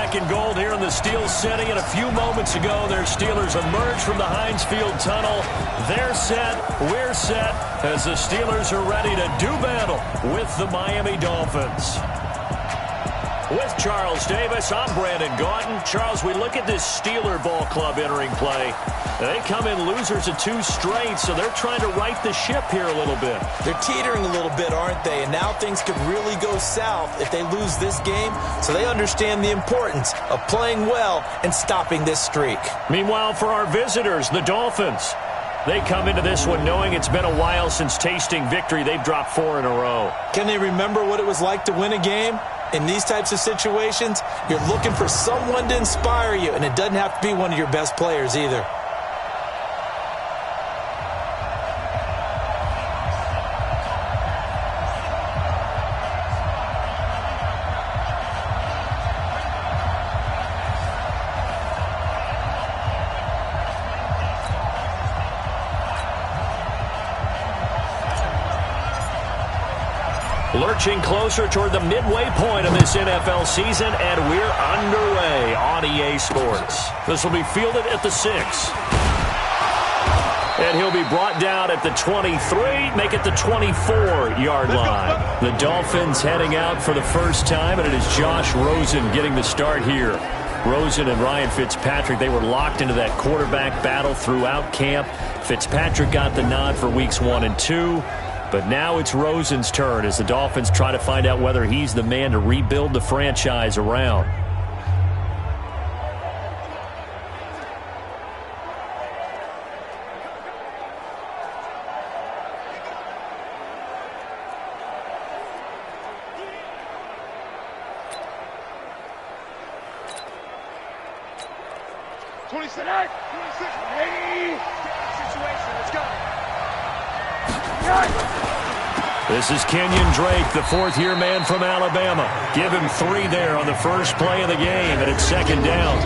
Black and gold here in the Steel City. And a few moments ago, their Steelers emerged from the Heinz Field tunnel. They're set. We're set as the Steelers are ready to do battle with the Miami Dolphins. With Charles Davis, I'm Brandon Gaudin. Charles, we look at this Steeler ball club entering play. They come in losers of 2 straight, so they're trying to right the ship here a little bit. They're teetering a little bit, aren't they? And now things could really go south if they lose this game, so they understand the importance of playing well and stopping this streak. Meanwhile, for our visitors, the Dolphins, they come into this one knowing it's been a while since tasting victory. They've dropped 4 in a row. Can they remember what it was like to win a game? In these types of situations, you're looking for someone to inspire you, and it doesn't have to be one of your best players either. Lurching closer toward the midway point of this NFL season, and we're underway on EA Sports. This will be fielded at the 6. And he'll be brought down at the 23, make it the 24-yard line. The Dolphins heading out for the first time, and it is Josh Rosen getting the start here. Rosen and Ryan Fitzpatrick, they were locked into that quarterback battle throughout camp. Fitzpatrick got the nod for weeks 1 and 2. But now it's Rosen's turn as the Dolphins try to find out whether he's the man to rebuild the franchise around. This is Kenyon Drake, the 4th-year man from Alabama. Give him 3 there on the first play of the game, and it's 2nd down.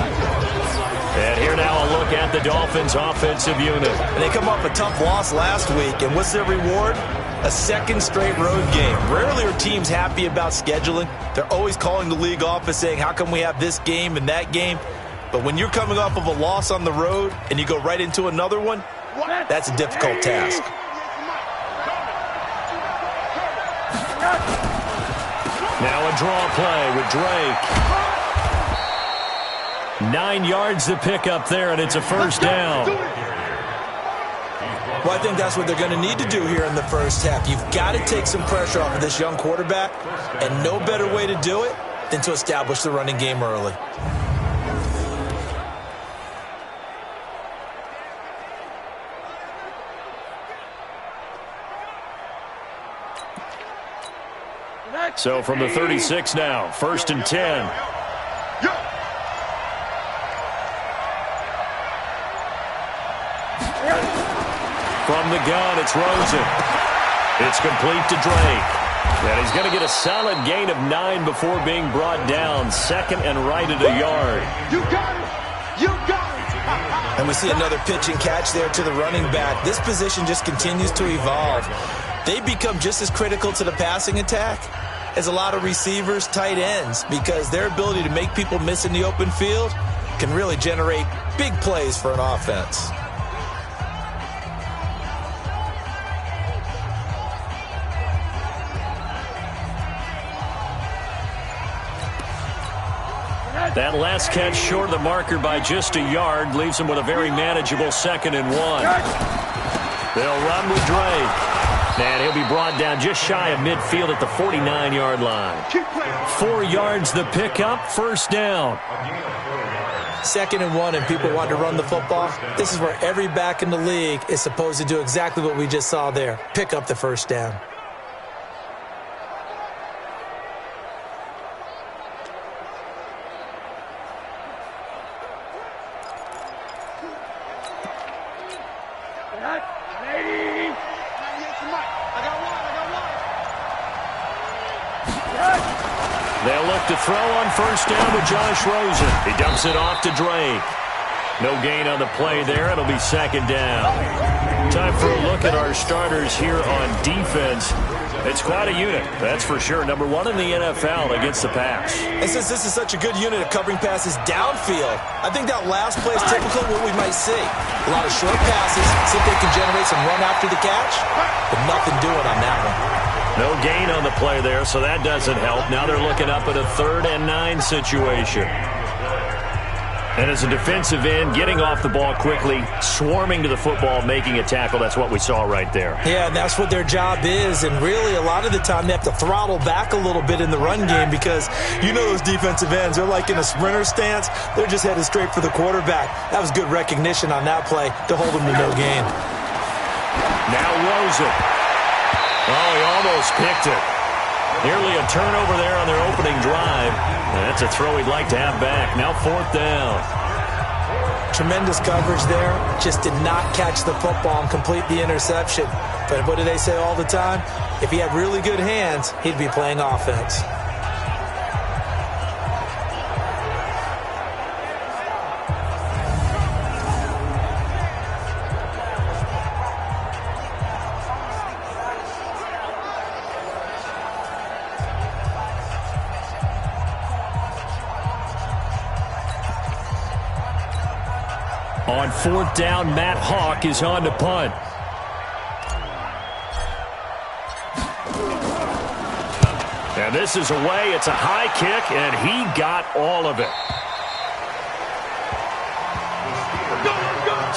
And here now a look at the Dolphins' offensive unit. And they come off a tough loss last week, and what's their reward? A 2nd straight road game. Rarely are teams happy about scheduling. They're always calling the league office saying, how come we have this game and that game? But when you're coming off of a loss on the road and you go right into another one, that's a difficult task. Now a draw play with Drake. 9 yards to pick up there, and it's a first down. Well, I think that's what they're going to need to do here in the first half. You've got to take some pressure off of this young quarterback, and no better way to do it than to establish the running game early. So from the 36 now, 1st and 10. From the gun, it's Rosen. It's complete to Drake. And he's going to get a solid gain of 9 before being brought down. 2nd and right at a yard. You got it! You got it! And we see another pitch and catch there to the running back. This position just continues to evolve. They become just as critical to the passing attack as a lot of receivers, tight ends, because their ability to make people miss in the open field can really generate big plays for an offense. That last catch short of the marker by just a yard leaves him with a very manageable 2nd and 1. They'll run with Drake. And he'll be brought down just shy of midfield at the 49-yard line. 4 yards the pickup, first down. 2nd and 1, and people want to run the football. This is where every back in the league is supposed to do exactly what we just saw there. Pick up the first down. They'll look to throw on first down with Josh Rosen. He dumps it off to Drake. No gain on the play there. It'll be 2nd down. Time for a look at our starters here on defense. It's quite a unit, that's for sure. Number one in the NFL against the pass. And since this is such a good unit of covering passes downfield, I think that last play is typical of what we might see. A lot of short passes, see if they can generate some run after the catch, but nothing doing on that one. No gain on the play there, so that doesn't help. Now they're looking up at a 3rd and 9 situation. And as a defensive end, getting off the ball quickly, swarming to the football, making a tackle, that's what we saw right there. Yeah, and that's what their job is. And really, a lot of the time, they have to throttle back a little bit in the run game because you know those defensive ends, they're like in a sprinter stance. They're just headed straight for the quarterback. That was good recognition on that play to hold them to no gain. Now Rosen. Oh, he almost picked it. Nearly a turnover there on their opening drive. That's a throw he'd like to have back. Now 4th down. Tremendous coverage there. Just did not catch the football and complete the interception. But what do they say all the time? If he had really good hands, he'd be playing offense. On 4th down, Matt Hawk is on to punt. And this is away. It's a high kick, and he got all of it.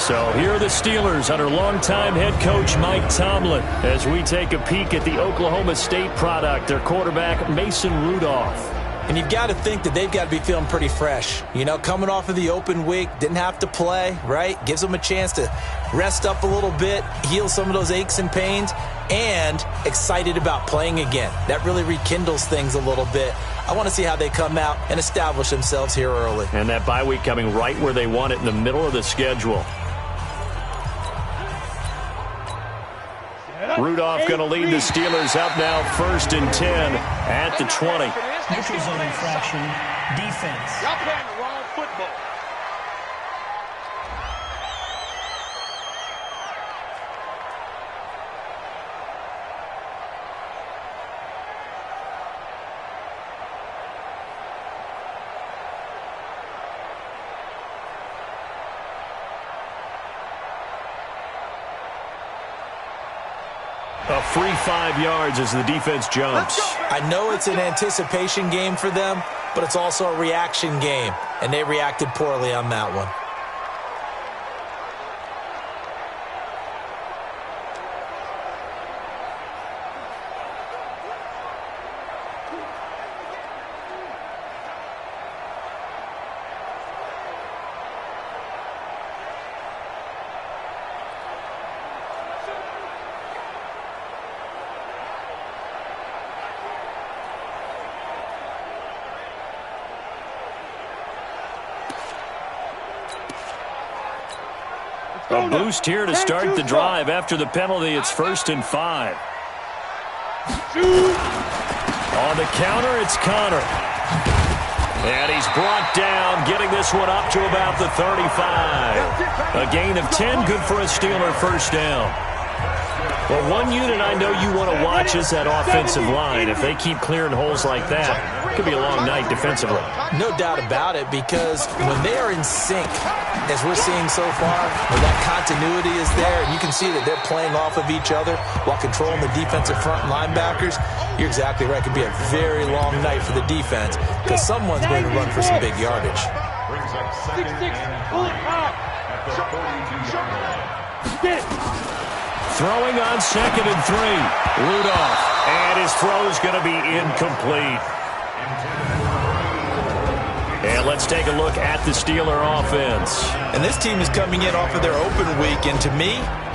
So here are the Steelers under longtime head coach Mike Tomlin as we take a peek at the Oklahoma State product, their quarterback Mason Rudolph. And you've got to think that they've got to be feeling pretty fresh. You know, coming off of the open week, didn't have to play, right? Gives them a chance to rest up a little bit, heal some of those aches and pains, and excited about playing again. That really rekindles things a little bit. I want to see how they come out and establish themselves here early. And that bye week coming right where they want it in the middle of the schedule. Rudolph going to lead the Steelers up now 1st and 10 at the 20. Neutral zone infraction, defense. Y'all playing the wrong football. A free 5 yards as the defense jumps. I know it's an anticipation game for them, but it's also a reaction game, and they reacted poorly on that one. A boost here to start the drive. After the penalty, it's 1st and 5. On the counter, it's Connor. And he's brought down, getting this one up to about the 35. A gain of 10, good for a Steeler 1st down. Well, one unit I know you want to watch is that offensive line. If they keep clearing holes like that, it could be a long night defensively. No doubt about it, because when they are in sync, as we're seeing so far, when that continuity is there, and you can see that they're playing off of each other while controlling the defensive front linebackers, you're exactly right. It could be a very long night for the defense because someone's going to run for some big yardage. 6-6, pull it out. Get it. Throwing on 2nd and 3. Rudolph. And his throw is going to be incomplete. And let's take a look at the Steeler offense. And this team is coming in off of their open week, and to me,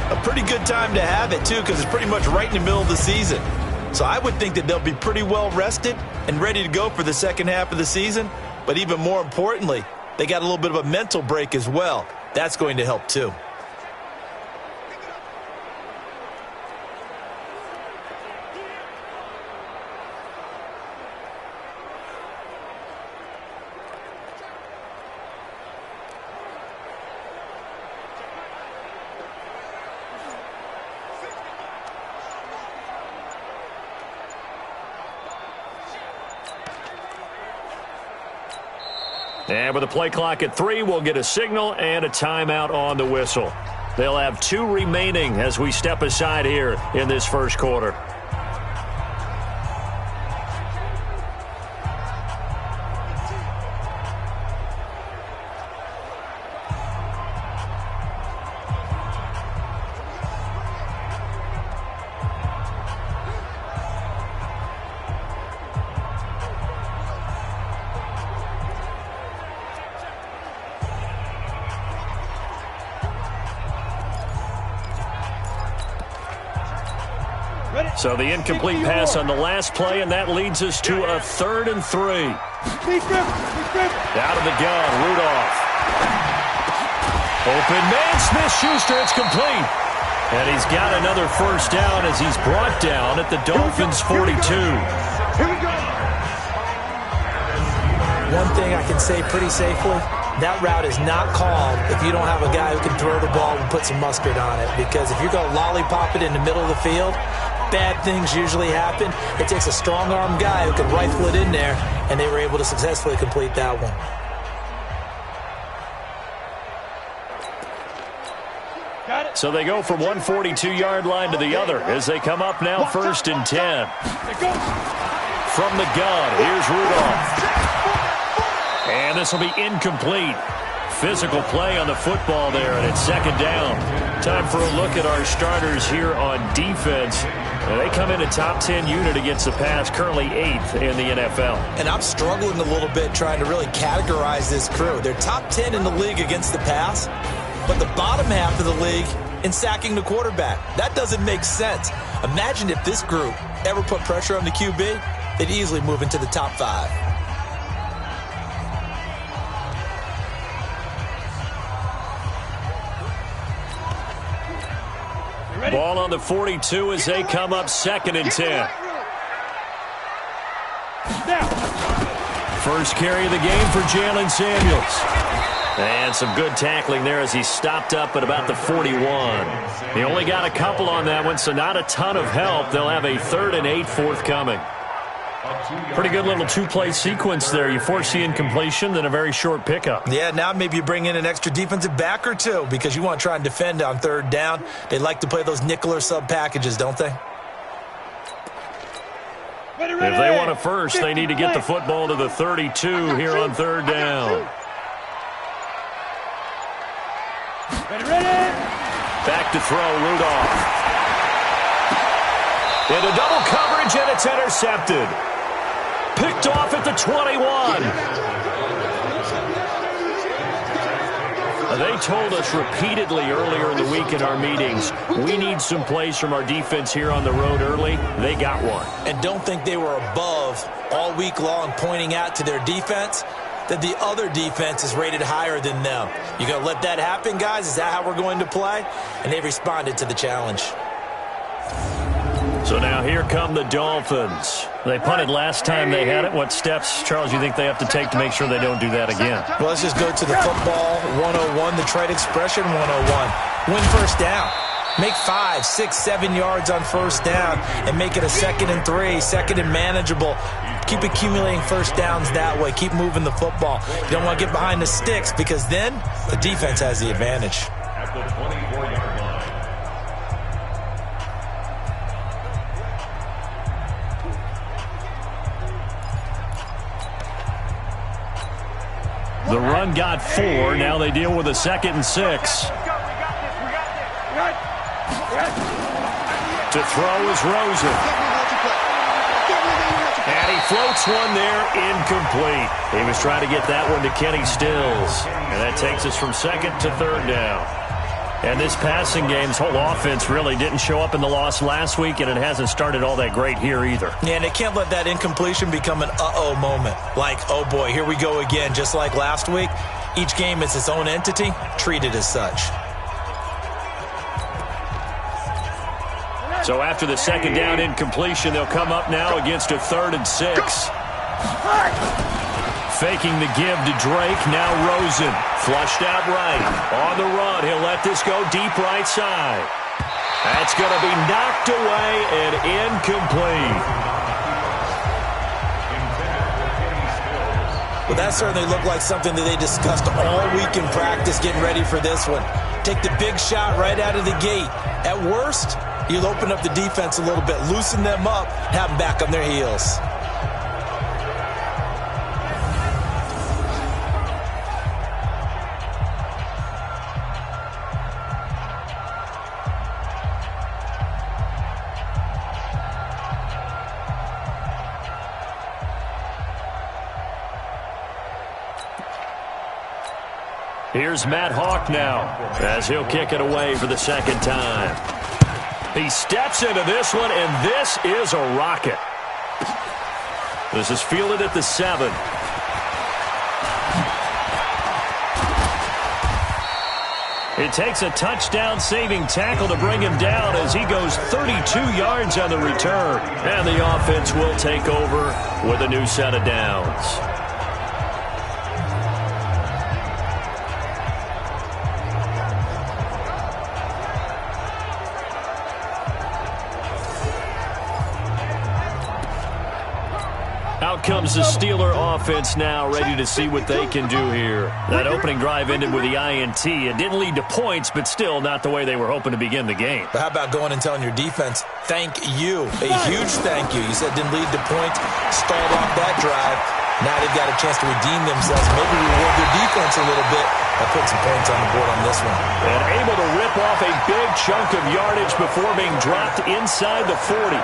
a pretty good time to have it, too, because it's pretty much right in the middle of the season. So I would think that they'll be pretty well rested and ready to go for the second half of the season. But even more importantly, they got a little bit of a mental break as well. That's going to help, too. And with the play clock at 3, we'll get a signal and a timeout on the whistle. They'll have 2 remaining as we step aside here in this first quarter. So the incomplete pass on the last play, and that leads us to a 3rd and 3. Out of the gun, Rudolph. Open man, Smith-Schuster, it's complete. And he's got another first down as he's brought down at the Dolphins' 42. One thing I can say pretty safely, that route is not called if you don't have a guy who can throw the ball and put some mustard on it. Because if you're going to lollipop it in the middle of the field, bad things usually happen. It takes a strong-arm guy who can rifle it in there, and they were able to successfully complete that one. So they go from one 42-yard line to the other as they come up now 1st and 10. From the gun, here's Rudolph. And this will be incomplete. Physical play on the football there, and it's 2nd down. Time for a look at our starters here on defense. They come in a top 10 unit against the pass, currently 8th in the NFL. And I'm struggling a little bit trying to really categorize this crew. They're top 10 in the league against the pass, but the bottom half of the league in sacking the quarterback. That doesn't make sense. Imagine if this group ever put pressure on the QB, they'd easily move into the top 5. Ball on the 42 as they come up 2nd and 10. First carry of the game for Jalen Samuels. And some good tackling there as he stopped up at about the 41. He only got a couple on that one, so not a ton of help. They'll have a 3rd and 8 forthcoming. Pretty good little 2-play sequence there. You force the incompletion, then a very short pickup. Yeah, now maybe you bring in an extra defensive back or 2 because you want to try and defend on 3rd down. They like to play those nickel or sub packages, don't they? If they want a first, they need to get the football to the 32 here on 3rd down. Back to throw, Rudolph. Into double coverage, and it's intercepted. Picked off at the 21. They told us repeatedly earlier in the week in our meetings, we need some plays from our defense here on the road early. They got one. And don't think they were above all week long pointing out to their defense that the other defense is rated higher than them. You going to let that happen, guys? Is that how we're going to play? And they responded to the challenge. So now here come the Dolphins. They punted last time they had it. What steps, Charles, you think they have to take to make sure they don't do that again? Well, let's just go to the football 101, the trade expression 101. Win first down. Make 5, 6, 7 yards on first down and make it a 2nd and 3, 2nd and manageable. Keep accumulating first downs that way. Keep moving the football. You don't want to get behind the sticks because then the defense has the advantage. At the 24-yard line. The run got 4. Now they deal with a 2nd and 6. To throw is Rosen. And he floats one there, incomplete. He was trying to get that one to Kenny Stills. And that takes us from 2nd to 3rd down. And this passing game's whole offense really didn't show up in the loss last week, and it hasn't started all that great here either. Yeah, and they can't let that incompletion become an uh-oh moment. Like, oh boy, here we go again, just like last week. Each game is its own entity, treated as such. So after the 2nd down incompletion, they'll come up now against a 3rd and 6. Faking the give to Drake, now Rosen. Flushed out right. On the run, he'll let this go deep right side. That's going to be knocked away and incomplete. Well, that certainly looked like something that they discussed all week in practice getting ready for this one. Take the big shot right out of the gate. At worst, you'll open up the defense a little bit, loosen them up, have them back on their heels. Here's Matt Hawk now as he'll kick it away for the second time. He steps into this one, and this is a rocket. This is fielded at the 7. It takes a touchdown-saving tackle to bring him down as he goes 32 yards on the return. And the offense will take over with a new set of downs. Out comes the Steeler offense now, ready to see what they can do here. That opening drive ended with the INT. It didn't lead to points, but still not the way they were hoping to begin the game. But how about going and telling your defense, thank you, a huge thank you. You said didn't lead to points, stalled off that drive. Now they've got a chance to redeem themselves. Maybe reward their defense a little bit by putting some points on the board on this one. And able to rip off a big chunk of yardage before being dropped inside the 40.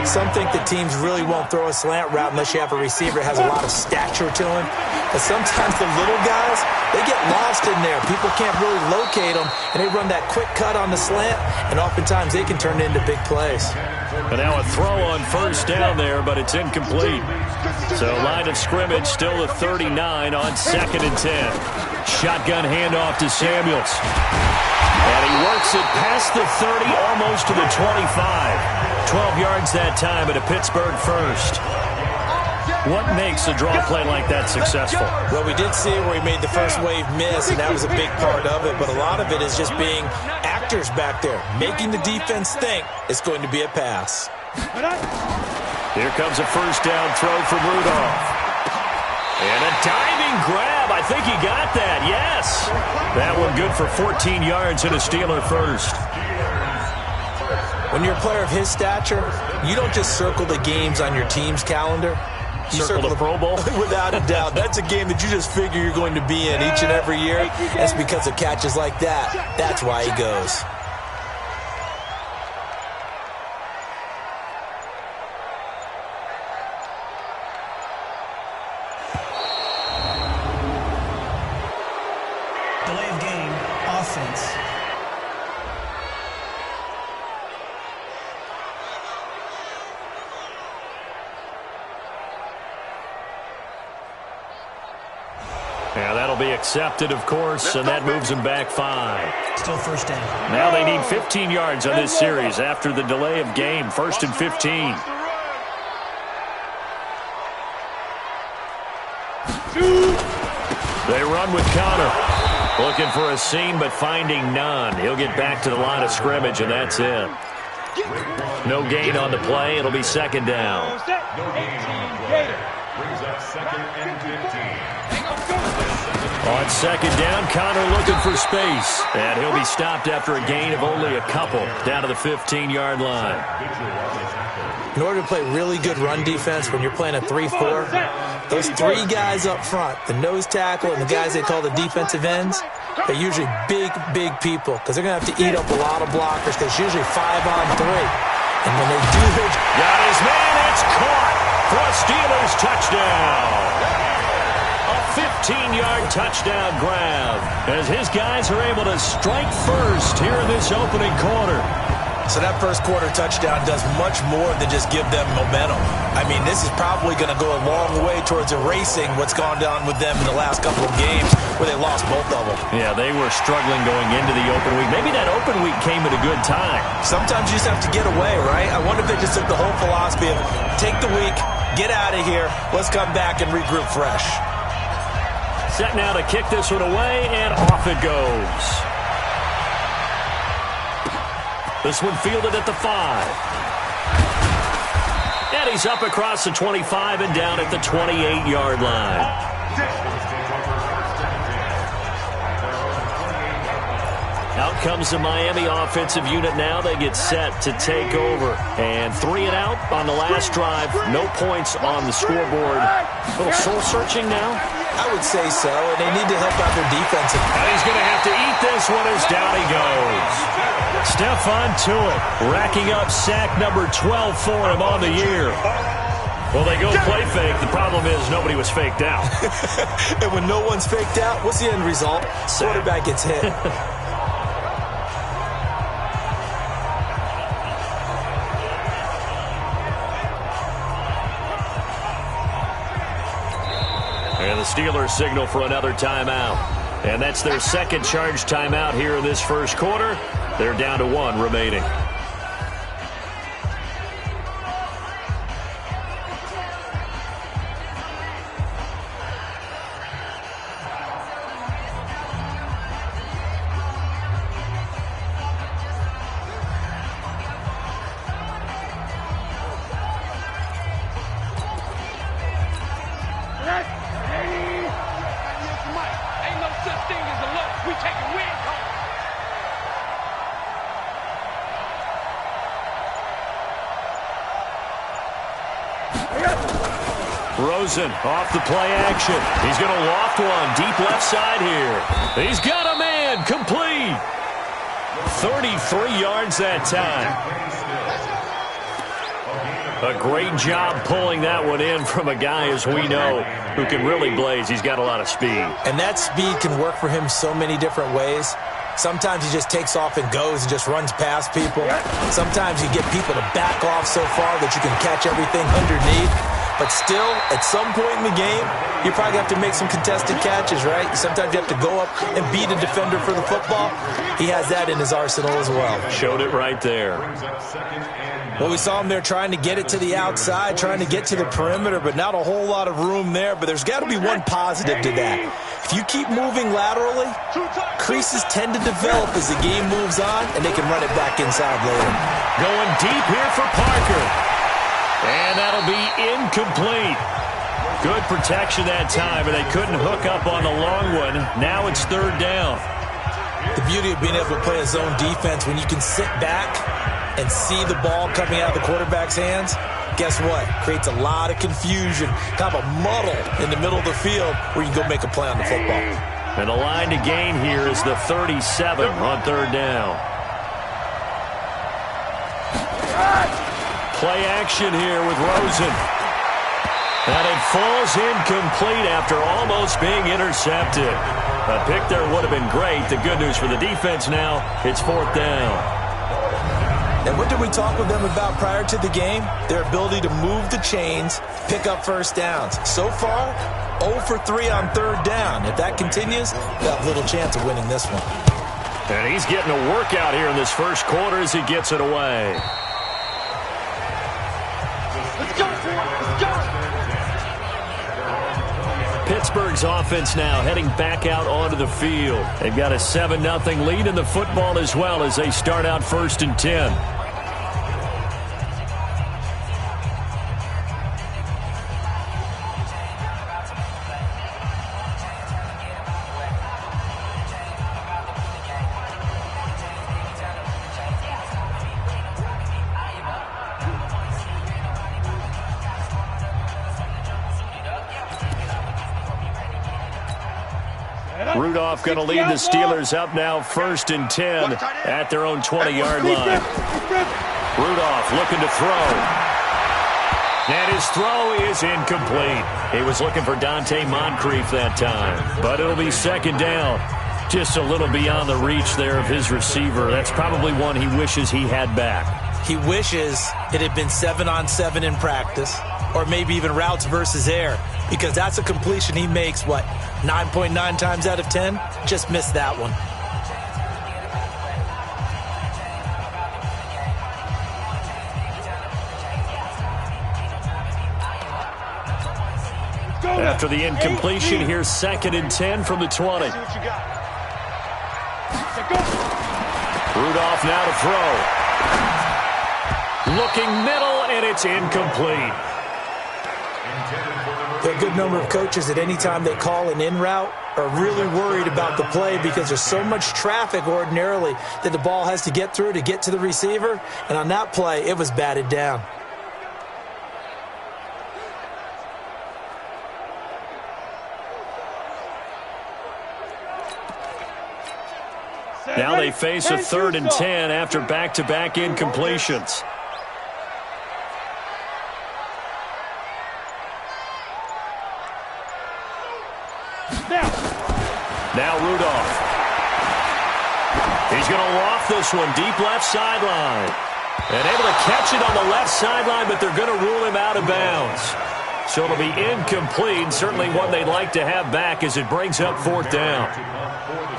Some think the teams really won't throw a slant route unless you have a receiver that has a lot of stature to him. But sometimes the little guys, they get lost in there. People can't really locate them, and they run that quick cut on the slant, and oftentimes they can turn it into big plays. And now a throw on first down there, but it's incomplete. So line of scrimmage still the 39 on 2nd and 10. Shotgun handoff to Samuels. And he works it past the 30, almost to the 25. 12 yards that time at a Pittsburgh first. What makes a draw play like that successful? Well, we did see it where he made the first wave miss, and that was a big part of it. But a lot of it is just being actors back there, making the defense think it's going to be a pass. Here comes a first down throw from Rudolph. And a diving grab. I think he got that, yes. That one good for 14 yards and a Steeler first. When you're a player of his stature, you don't just circle the games on your team's calendar. You circle the Pro Bowl? Without a doubt. That's a game that you just figure you're going to be in each and every year. That's because of catches like that. That's why he goes. Delay of game, offense. Yeah, that'll be accepted, of course, and that moves them back 5. Still first down. Now they need 15 yards on this series after the delay of game. 1st and 15. They run with Connor. Looking for a seam, but finding none. He'll get back to the line of scrimmage, and that's it. No gain on the play. It'll be 2nd down. Brings up 2nd and 15. On 2nd down, Connor looking for space. And he'll be stopped after a gain of only a couple down to the 15-yard line. In order to play really good run defense when you're playing a 3-4, those 3 guys up front, the nose tackle and the guys they call the defensive ends, they're usually big, big people because they're going to have to eat up a lot of blockers because it's usually 5-on-3. And when they do it... Got his man, it's caught for a Steelers touchdown. A 15-yard touchdown grab as his guys are able to strike first here in this opening quarter. So that first quarter touchdown does much more than just give them momentum. I mean, this is probably going to go a long way towards erasing what's gone down with them in the last couple of games where they lost both of them. Yeah, they were struggling going into the open week. Maybe that open week came at a good time. Sometimes you just have to get away, right? I wonder if they just took the whole philosophy of take the week, get out of here, let's come back and regroup fresh. Set now to kick this one away, and off it goes. This one fielded at the 5. And He's up across the 25 and down at the 28-yard line. Out comes the Miami offensive unit now. They get set to take over. And 3 and out on the last drive. No points on the scoreboard. A little soul-searching now? I would say so, and they need to help out their defense. And he's going to have to eat this one as down he goes. Stephon Tuitt racking up sack number 12 for him on the year. Well, they go play fake. The problem is nobody was faked out. And when no one's faked out, what's the end result? Quarterback gets hit. And the Steelers signal for another timeout. And that's their second charge timeout here in this first quarter. They're down to 1 remaining. Rosen off the play action. He's going to loft one deep left side here. He's got a man complete. 33 yards that time. A great job pulling that one in from a guy, as we know, who can really blaze. He's got a lot of speed. And that speed can work for him so many different ways. Sometimes he just takes off and goes and just runs past people. Sometimes you get people to back off so far that you can catch everything underneath. But still, at some point in the game, you probably have to make some contested catches, right? Sometimes you have to go up and beat a defender for the football. He has that in his arsenal as well. Showed it right there. Well, we saw him there trying to get it to the outside, trying to get to the perimeter, but not a whole lot of room there. But there's got to be one positive to that. If you keep moving laterally, creases tend to develop as the game moves on, and they can run it back inside later. Going deep here for Parker. And that'll be incomplete. Good protection that time, and they couldn't hook up on the long one. Now it's 3rd down. The beauty of being able to play a zone defense, when you can sit back and see the ball coming out of the quarterback's hands, guess what? Creates a lot of confusion, kind of a muddle in the middle of the field where you can go make a play on the football. And the line to gain here is the 37 on 3rd down. Play action here with Rosen. And it falls incomplete after almost being intercepted. A pick there would have been great. The good news for the defense now, it's 4th down. And what did we talk with them about prior to the game? Their ability to move the chains, pick up first downs. So far, 0 for 3 on 3rd down. If that continues, they'll have little chance of winning this one. And he's getting a workout here in this first quarter as he gets it away. Pittsburgh's offense now heading back out onto the field. They've got a 7-0 lead in the football as well as they start out 1st and 10. Rudolph going to lead the Steelers up now 1st and 10 at their own 20-yard line. Rudolph looking to throw. And his throw is incomplete. He was looking for Dante Moncrief that time. But it'll be 2nd down. Just a little beyond the reach there of his receiver. That's probably one he wishes he had back. He wishes it had been 7-on-7 in practice, or maybe even routes versus air, because that's a completion he makes, 9.9 times out of 10? Just missed that one. After the incompletion, here's 2nd and 10 from the 20. Rudolph now to throw. Looking middle, and it's incomplete. There are a good number of coaches at any time they call an in route are really worried about the play because there's so much traffic ordinarily that the ball has to get through to get to the receiver. And on that play, it was batted down. Now they face a 3rd and 10 after back-to-back incompletions. Now Rudolph. He's going to loft this one deep left sideline. And able to catch it on the left sideline, but they're going to rule him out of bounds. So it'll be incomplete, certainly one they'd like to have back as it brings up 4th down.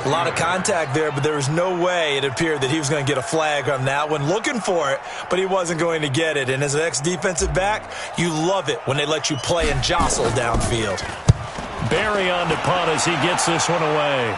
A lot of contact there, but there was no way it appeared that he was going to get a flag on that one. Looking for it, but he wasn't going to get it. And as an ex-defensive back, you love it when they let you play and jostle downfield. Barry on to punt as he gets this one away.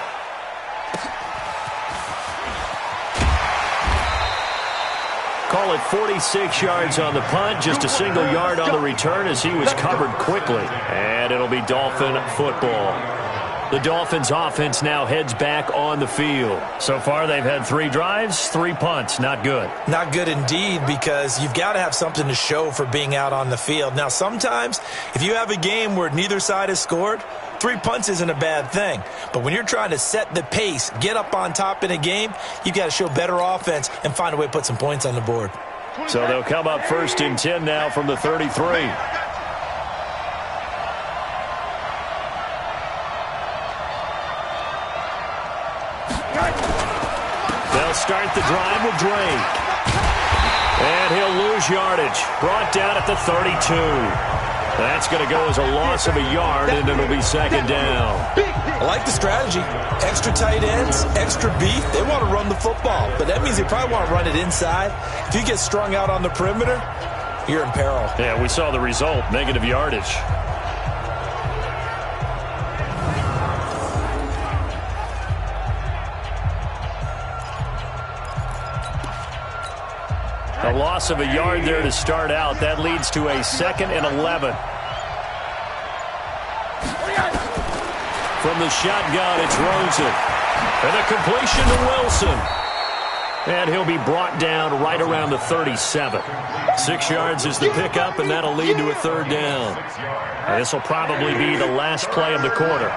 Call it 46 yards on the punt, just a single yard on the return as he was covered quickly. And it'll be Dolphin football. The Dolphins offense now heads back on the field. So far they've had 3 drives, 3 punts. Not good. Not good indeed, because you've got to have something to show for being out on the field. Now sometimes if you have a game where neither side has scored, 3 punts isn't a bad thing. But when you're trying to set the pace, get up on top in a game, you've got to show better offense and find a way to put some points on the board. So they'll come up 1st and 10 now from the 33. They'll start the drive with Drake. And he'll lose yardage. Brought down at the 32. That's going to go as a loss of a yard, and it'll be 2nd down. I like the strategy. Extra tight ends, extra beef. They want to run the football, but that means they probably want to run it inside. If you get strung out on the perimeter, you're in peril. Yeah, we saw the result, negative yardage. A loss of a yard there to start out. That leads to a 2nd and 11. From the shotgun, it's Rosen. And a completion to Wilson. And he'll be brought down right around the 37. 6 yards is the pickup, and that'll lead to a 3rd down. And this will probably be the last play of the quarter.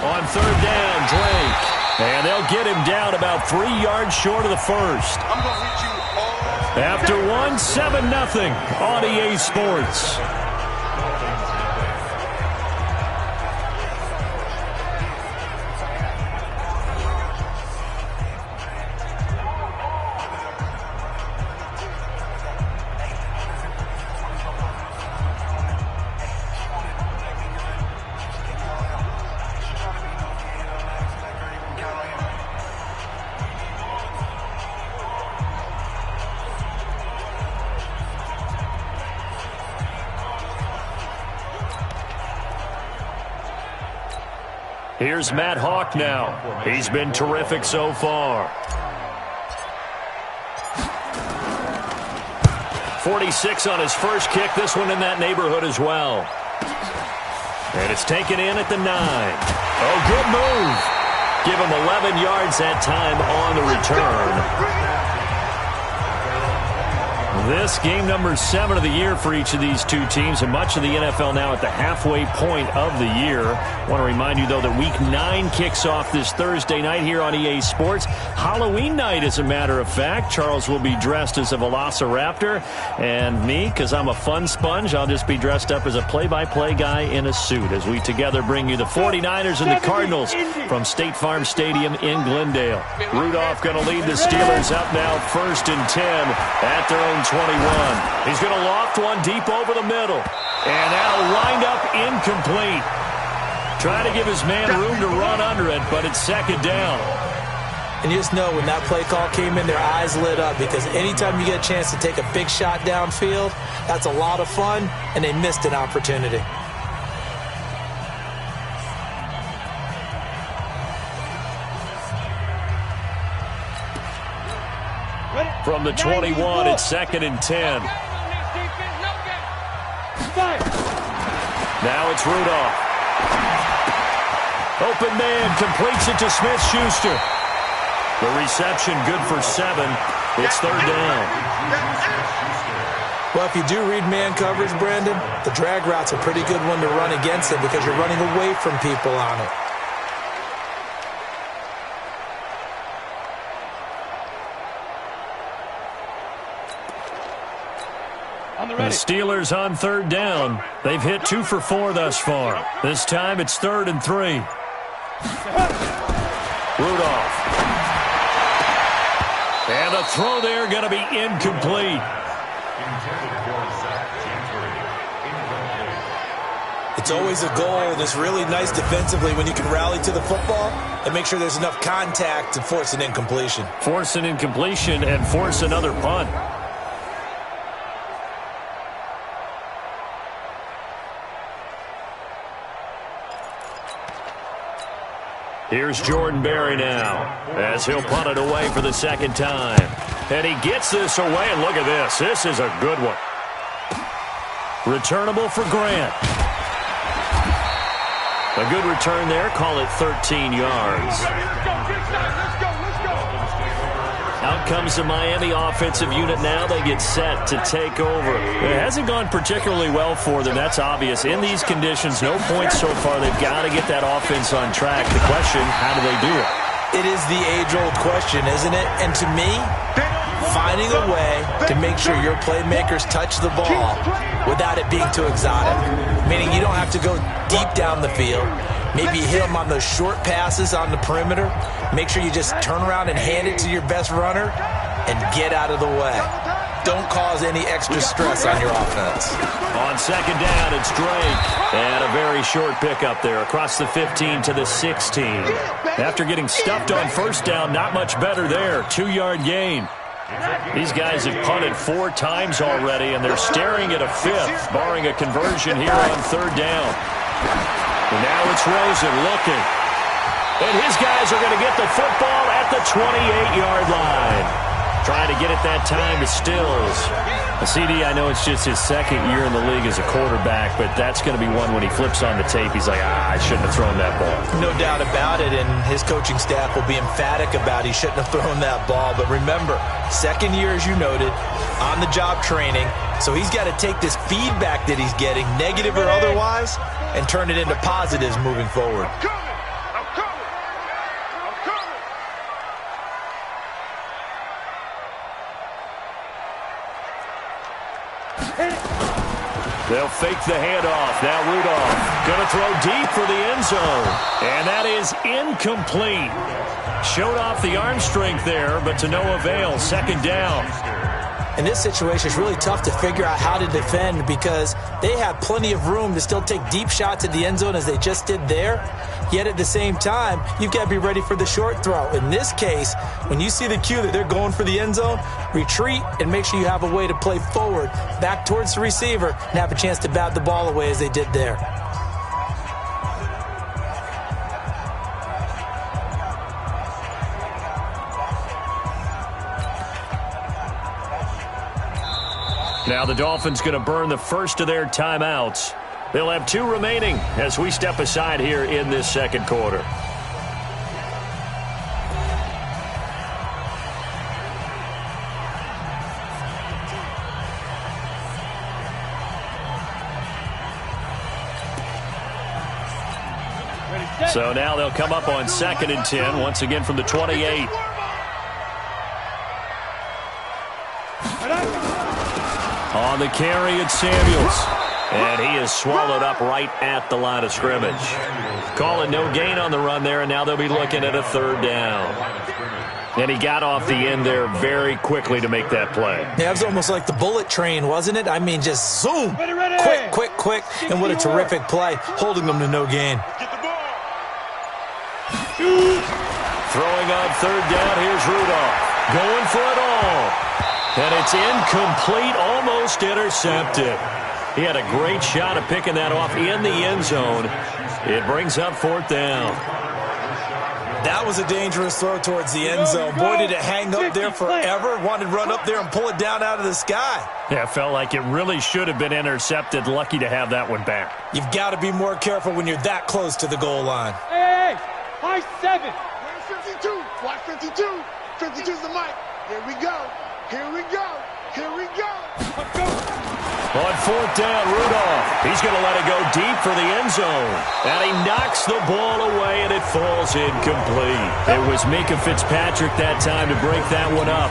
On 3rd down, Drake. And they'll get him down about 3 yards short of the first. After one, 7-0 on EA Sports. Here's Matt Hawk now. He's been terrific so far. 46 on his first kick. This one in that neighborhood as well. And it's taken in at the 9. Oh, good move. Give him 11 yards that time on the return. This game number 7 of the year for each of these two teams, and much of the NFL now at the halfway point of the year. I want to remind you, though, that Week 9 kicks off this Thursday night here on EA Sports. Halloween night, as a matter of fact. Charles will be dressed as a Velociraptor, and me, because I'm a fun sponge, I'll just be dressed up as a play-by-play guy in a suit as we together bring you the 49ers and the Cardinals from State Farm Stadium in Glendale. Rudolph going to lead the Steelers up now 1st and 10 at their own 21. He's going to loft one deep over the middle. And that'll wind up incomplete. Trying to give his man room to run under it, but it's 2nd down. And you just know when that play call came in, their eyes lit up, because anytime you get a chance to take a big shot downfield, that's a lot of fun, and they missed an opportunity. From the 21, it's 2nd and 10. Now it's Rudolph. Open man, completes it to Smith-Schuster. The reception good for 7. It's 3rd down. Well, if you do read man coverage, Brandon, the drag route's a pretty good one to run against it because you're running away from people on it. The Steelers on 3rd down. They've hit 2 for 4 thus far. This time it's 3rd and 3. Rudolph. And the throw there going to be incomplete. It's always a goal, and it's really nice defensively when you can rally to the football and make sure there's enough contact to force an incompletion. Force an incompletion and force another punt. Here's Jordan Berry now as he'll punt it away for the 2nd time. And he gets this away, and look at this. This is a good one. Returnable for Grant. A good return there. Call it 13 yards. Out comes the Miami offensive unit now. They get set to take over. It hasn't gone particularly well for them. That's obvious. In these conditions, no points so far. They've got to get that offense on track. The question, how do they do it? It is the age-old question, isn't it? And to me, finding a way to make sure your playmakers touch the ball without it being too exotic. Meaning you don't have to go deep down the field. Maybe hit them on those short passes on the perimeter. Make sure you just turn around and hand it to your best runner and get out of the way. Don't cause any extra stress on your offense. On 2nd down, it's Drake. And a very short pickup there across the 15 to the 16. After getting stuffed on 1st down, not much better there. 2-yard gain. These guys have punted 4 times already, and they're staring at a 5th, barring a conversion here on 3rd down. And now it's Rosen looking. And his guys are going to get the football at the 28-yard line. Trying to get it that time to Stills. CD, I know it's just his 2nd year in the league as a quarterback, but that's going to be one when he flips on the tape. He's like, I shouldn't have thrown that ball. No doubt about it, and his coaching staff will be emphatic about he shouldn't have thrown that ball. But remember, 2nd year, as you noted, on-the-job training. So he's got to take this feedback that he's getting, negative or otherwise, and turn it into positives moving forward. They'll fake the handoff. Now Rudolph going to throw deep for the end zone. And that is incomplete. Showed off the arm strength there, but to no avail. 2nd down. In this situation, it's really tough to figure out how to defend because they have plenty of room to still take deep shots at the end zone as they just did there. Yet at the same time, you've got to be ready for the short throw. In this case, when you see the cue that they're going for the end zone, retreat and make sure you have a way to play forward, back towards the receiver, and have a chance to bat the ball away as they did there. Now the Dolphins going to burn the first of their timeouts. They'll have 2 remaining as we step aside here in this 2nd quarter. So now they'll come up on 2nd and 10, once again from the 28. On the carry, it's Samuels. And he is swallowed up right at the line of scrimmage. Calling no gain on the run there, and now they'll be looking at a 3rd down. And he got off the end there very quickly to make that play. Yeah, it was almost like the bullet train, wasn't it? I mean, just zoom. Quick, quick, quick. And what a terrific play, holding them to no gain. Throwing on 3rd down, here's Rudolph. Going for it all. And it's incomplete, almost intercepted. He had a great shot at picking that off in the end zone. It brings up 4th down. That was a dangerous throw towards the end zone. Boy, did it hang up there forever. Wanted to run up there and pull it down out of the sky. Yeah, it felt like it really should have been intercepted. Lucky to have that one back. You've got to be more careful when you're that close to the goal line. Hey, high 7. 52. Watch 52. 52's the mic. Here we go. Here we go. Here we go. Let's go. On fourth down, Rudolph. He's going to let it go deep for the end zone. And he knocks the ball away, and it falls incomplete. It was Minkah Fitzpatrick that time to break that one up.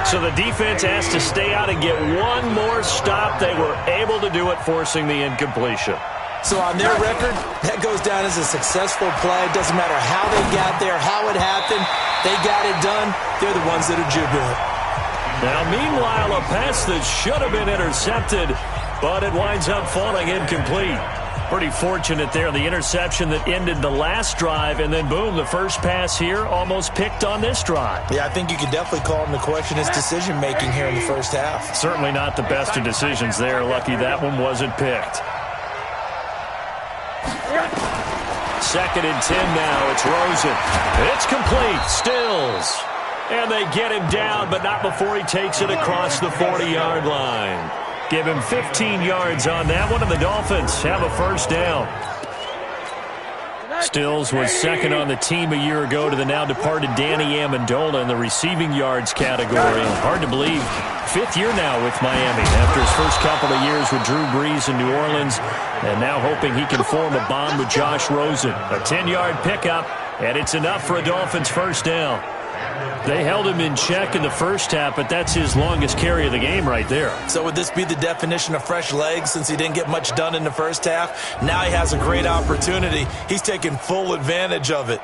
So the defense has to stay out and get one more stop. They were able to do it, forcing the incompletion. So on their record, that goes down as a successful play. Doesn't matter how they got there, how it happened. They got it done. They're the ones that are jubilant. Now, meanwhile, a pass that should have been intercepted, but it winds up falling incomplete. Pretty fortunate there, the interception that ended the last drive, and then, boom, the first pass here almost picked on this drive. Yeah, I think you could definitely call him to question his decision-making here in the first half. Certainly not the best of decisions there. Lucky that one wasn't picked. 2nd and 10 now. It's Rosen. It's complete. Stills. And they get him down, but not before he takes it across the 40-yard line. Give him 15 yards on that one, and the Dolphins have a first down. Stills was second on the team a year ago to the now-departed Danny Amendola in the receiving yards category. And hard to believe, 5th year now with Miami after his first couple of years with Drew Brees in New Orleans, and now hoping he can form a bond with Josh Rosen. A 10-yard pickup, and it's enough for a Dolphins first down. They held him in check in the first half, but that's his longest carry of the game right there. So would this be the definition of fresh legs since he didn't get much done in the first half? Now he has a great opportunity. He's taking full advantage of it.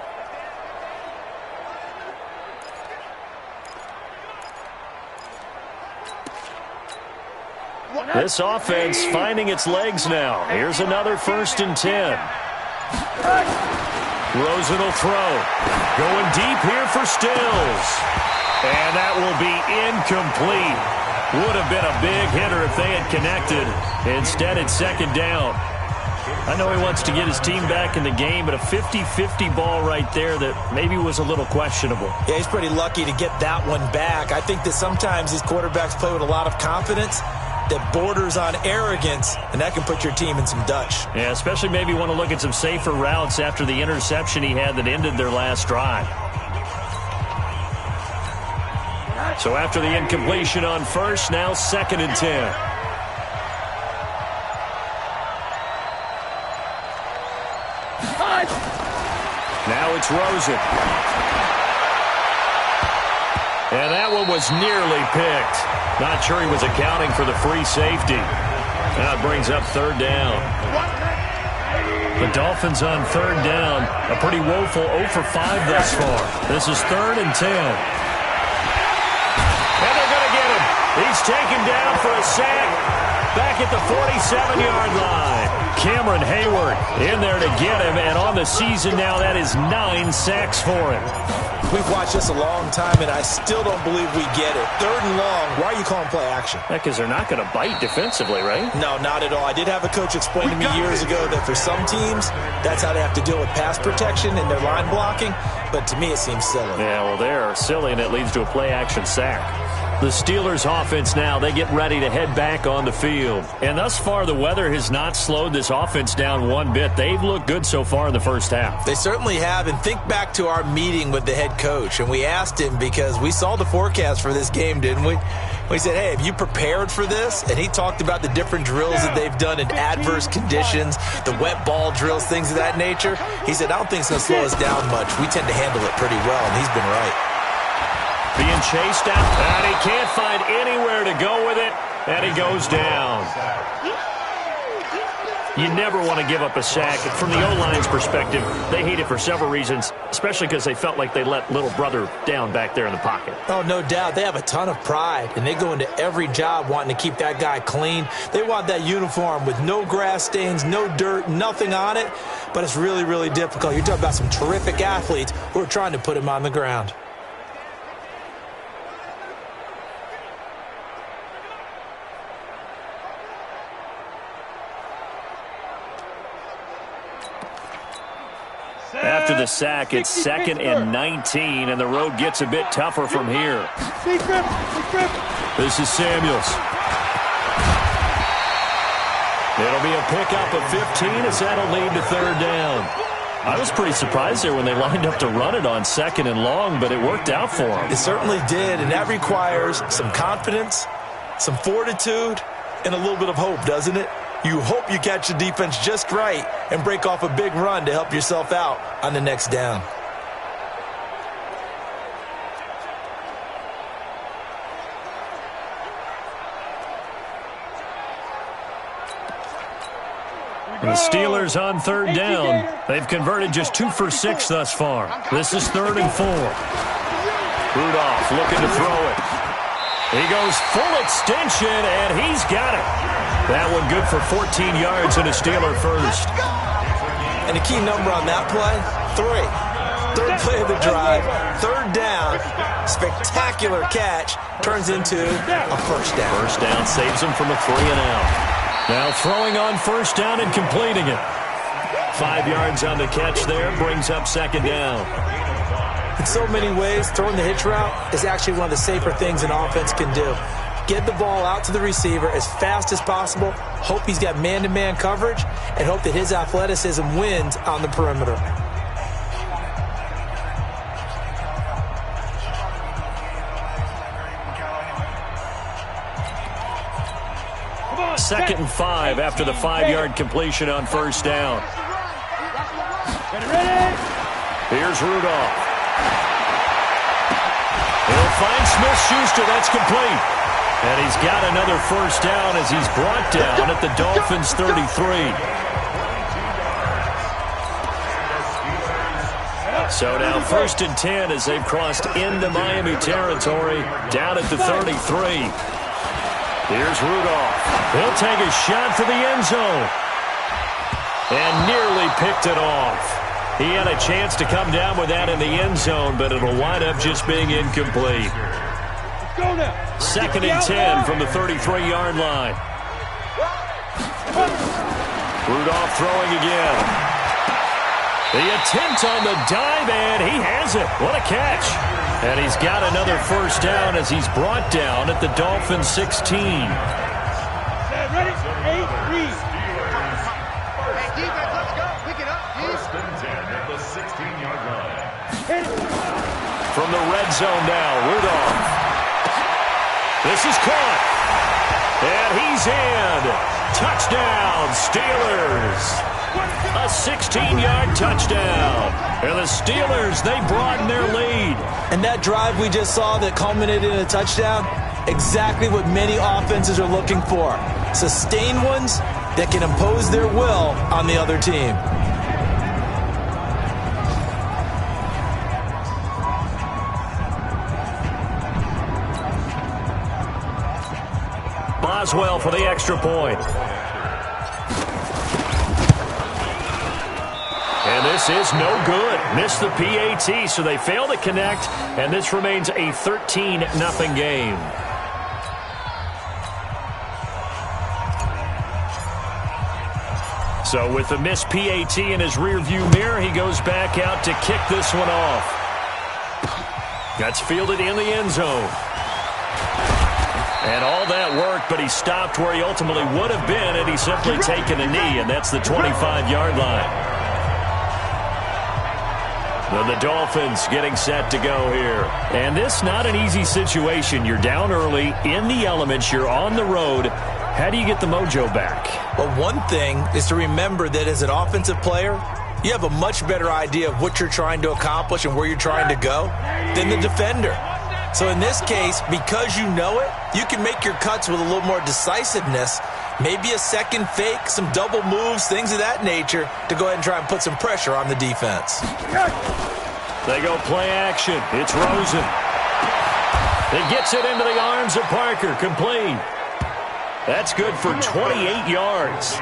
This offense finding its legs now. Here's another 1st and 10. Rosen will throw. Going deep here for Stills. And that will be incomplete. Would have been a big hitter if they had connected. Instead, it's 2nd down. I know he wants to get his team back in the game, but a 50-50 ball right there that maybe was a little questionable. Yeah, he's pretty lucky to get that one back. I think that sometimes these quarterbacks play with a lot of confidence that borders on arrogance, and that can put your team in some Dutch. Yeah, especially maybe want to look at some safer routes after the interception he had that ended their last drive. So after the incompletion on first, now 2nd and 10. Now it's Rosen. And that one was nearly picked. Not sure he was accounting for the free safety. That brings up 3rd down. The Dolphins on 3rd down. A pretty woeful 0 for 5 thus far. This is 3rd and 10. And they're going to get him. He's taken down for a sack back at the 47-yard line. Cameron Hayward in there to get him. And on the season now, that is 9 sacks for him. We've watched this a long time, and I still don't believe we get it. 3rd and long. Why are you calling play action? Because they're not going to bite defensively, right? No, not at all. I did have a coach explain to me years ago that for some teams, that's how they have to deal with pass protection and their line blocking. But to me, it seems silly. Yeah, well, they're silly, and it leads to a play-action sack. The Steelers' offense now, they get ready to head back on the field. And thus far, the weather has not slowed this offense down one bit. They've looked good so far in the first half. They certainly have. And think back to our meeting with the head coach. And we asked him because we saw the forecast for this game, didn't we? We said, hey, have you prepared for this? And he talked about the different drills that they've done in adverse conditions, the wet ball drills, things of that nature. He said, I don't think it's going to slow us down much. We tend to handle it pretty well, and he's been right. Being chased out, and he can't find anywhere to go with it, and he goes down. You never want to give up a sack. From the O-line's perspective, they hate it for several reasons, especially because they felt like they let little brother down back there in the pocket. Oh, no doubt. They have a ton of pride, and they go into every job wanting to keep that guy clean. They want that uniform with no grass stains, no dirt, nothing on it, but it's really, really difficult. You're talking about some terrific athletes who are trying to put him on the ground. After the sack, it's 2nd and 19, and the road gets a bit tougher from here. This is Samuels. It'll be a pickup of 15 as that'll lead to 3rd down. I was pretty surprised there when they lined up to run it on 2nd and long, but it worked out for them. It certainly did, and that requires some confidence, some fortitude, and a little bit of hope, doesn't it? You hope you catch the defense just right and break off a big run to help yourself out on the next down. The Steelers on 3rd down. They've converted just 2 for 6 thus far. This is 3rd and 4. Rudolph looking to throw it. He goes full extension, and he's got it. That one good for 14 yards and a Steeler first. And the key number on that play, 3. 3rd play of the drive, 3rd down, spectacular catch, turns into a first down. First down saves him from a 3 and out. Now throwing on 1st down and completing it. 5 yards on the catch there, brings up 2nd down. In so many ways, throwing the hitch route is actually one of the safer things an offense can do. Get the ball out to the receiver as fast as possible, hope he's got man-to-man coverage, and hope that his athleticism wins on the perimeter. Second and 5 after the 5-yard completion on 1st down. Here's Rudolph. He'll find Smith-Schuster. That's complete. And he's got another 1st down as he's brought down at the Dolphins' 33. So now 1st and 10 as they've crossed into Miami territory, down at the 33. Here's Rudolph. He'll take a shot to the end zone. And nearly picked it off. He had a chance to come down with that in the end zone, but it'll wind up just being incomplete. 2nd and 10 from the 33-yard line. Rudolph throwing again. The attempt on the dive, and he has it. What a catch. And he's got another 1st down as he's brought down at the Dolphins' 16. Ready? 8, read. Defense, let's go. Pick it up. 1st and 10 at the 16-yard line. From the red zone now, Rudolph. This is caught. And he's in. Touchdown, Steelers. A 16-yard touchdown. And the Steelers, they broaden their lead. And that drive we just saw that culminated in a touchdown, exactly what many offenses are looking for. Sustained ones that can impose their will on the other team. Boswell for the extra point. And this is no good. Missed the PAT, so they fail to connect, and this remains a 13-0 game. So with the missed PAT in his rearview mirror, he goes back out to kick this one off. That's fielded in the end zone. And all that worked, but he stopped where he ultimately would have been had he simply taken a knee, and that's the 25-yard line. The Dolphins getting set to go here. And this not an easy situation. You're down early, in the elements, you're on the road. How do you get the mojo back? Well, one thing is to remember that as an offensive player, you have a much better idea of what you're trying to accomplish and where you're trying to go than the defender. So in this case, because you know it, you can make your cuts with a little more decisiveness, maybe a second fake, some double moves, things of that nature, to go ahead and try and put some pressure on the defense. They go play action. It's Rosen. He gets it into the arms of Parker, complete. That's good for 28 yards.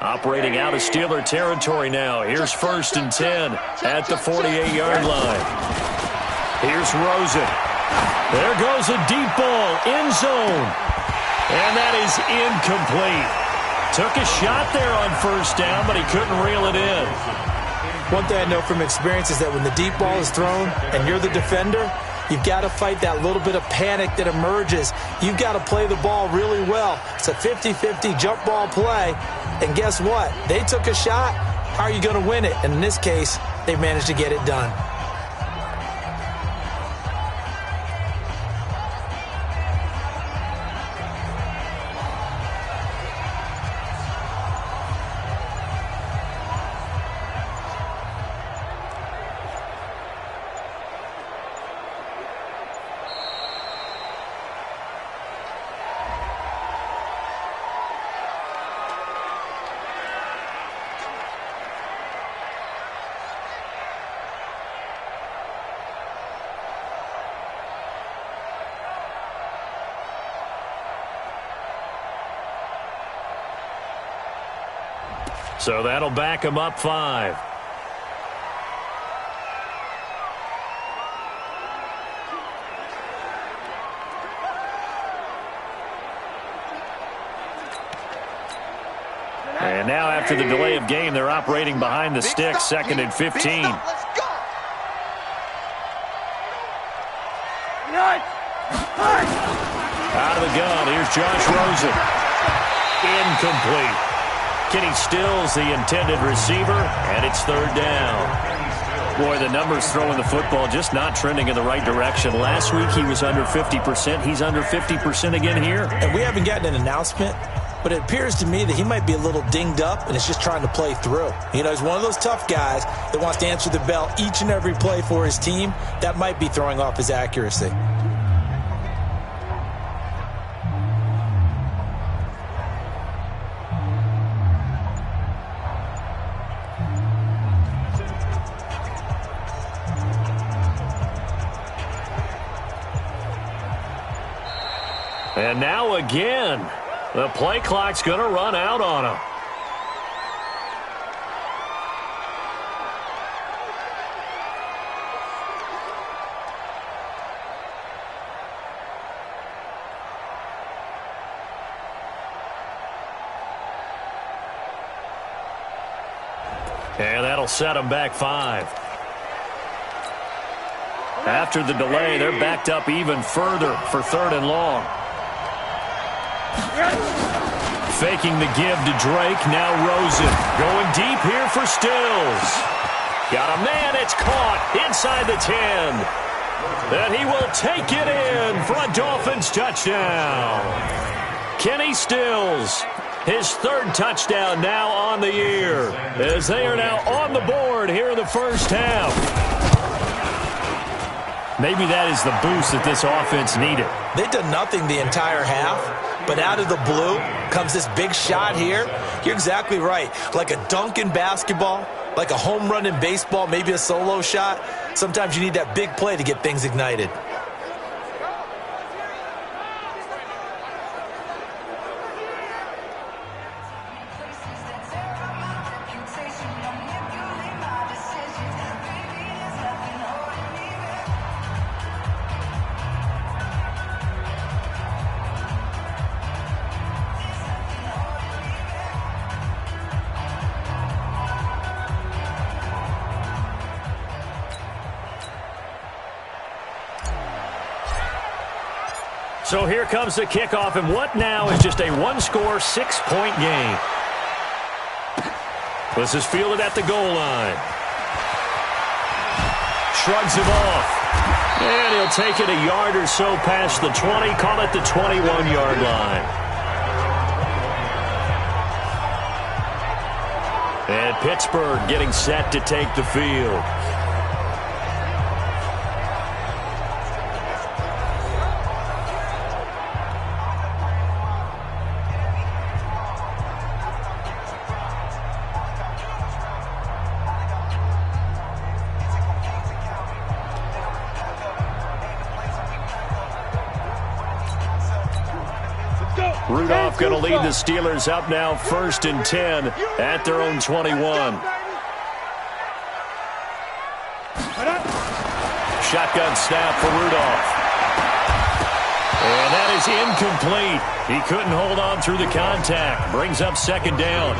Operating out of Steeler territory now. Here's 1st and 10 at the 48-yard line. Here's Rosen. There goes a deep ball, end zone. And that is incomplete. Took a shot there on 1st down, but he couldn't reel it in. One thing I know from experience is that when the deep ball is thrown and you're the defender, you've got to fight that little bit of panic that emerges. You've got to play the ball really well. It's a 50-50 jump ball play. And guess what? They took a shot. How are you going to win it? And in this case, they managed to get it done. So that'll back him up 5. And now after the delay of game, they're operating behind the sticks, 2nd and 15. Let's go. Out of the gun, here's Josh Rosen. Incomplete. Kenny Stills, the intended receiver, and it's 3rd down. Boy, the numbers throwing the football just not trending in the right direction. Last week he was under 50%. He's under 50% again here. And we haven't gotten an announcement, but it appears to me that he might be a little dinged up and is just trying to play through. You know, he's one of those tough guys that wants to answer the bell each and every play for his team. That might be throwing off his accuracy. And now again, the play clock's going to run out on him. And that'll set him back 5. After the delay, they're backed up even further for 3rd and long. Faking the give to Drake. Now Rosen going deep here for Stills. Got a man. It's caught inside the 10. And he will take it in for a Dolphins touchdown. Kenny Stills, his 3rd touchdown now on the year, as they are now on the board here in the 1st half. Maybe that is the boost that this offense needed. They've done nothing the entire half, but out of the blue comes this big shot here. You're exactly right. Like a dunk in basketball, like a home run in baseball, maybe a solo shot. Sometimes you need that big play to get things ignited. So here comes the kickoff, and what now is just a 1-score, 6-point game. This is fielded at the goal line. Shrugs him off. And he'll take it a yard or so past the 20, call it the 21-yard line. And Pittsburgh getting set to take the field. Go. Rudolph going to lead the Steelers up now 1st and 10 at their own 21. Shotgun snap for Rudolph. And that is incomplete. He couldn't hold on through the contact. Brings up 2nd down.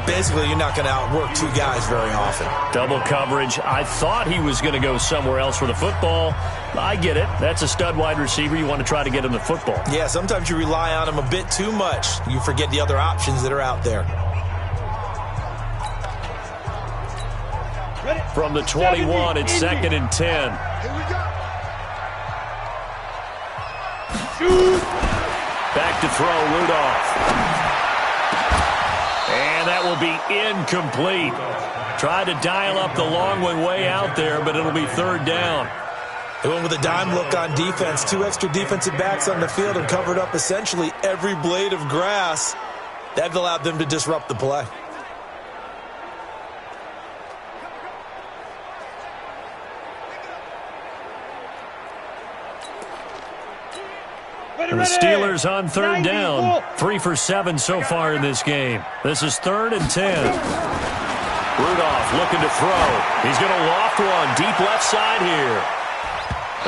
Basically, you're not going to outwork 2 guys very often. Double coverage. I thought he was going to go somewhere else for the football. I get it. That's a stud wide receiver. You want to try to get him the football. Yeah, sometimes you rely on him a bit too much. You forget the other options that are out there. From the 21, it's 2nd and 10. Here we go. Back to throw, Rudolph. And that will be incomplete. Tried to dial up the long one way out there, but it'll be 3rd down. They went with a dime look on defense. 2 extra defensive backs on the field and covered up essentially every blade of grass. That allowed them to disrupt the play. And the Steelers on 3rd down. 3 for 7 so far in this game. This is 3rd and 10. Rudolph looking to throw. He's going to loft one deep left side here.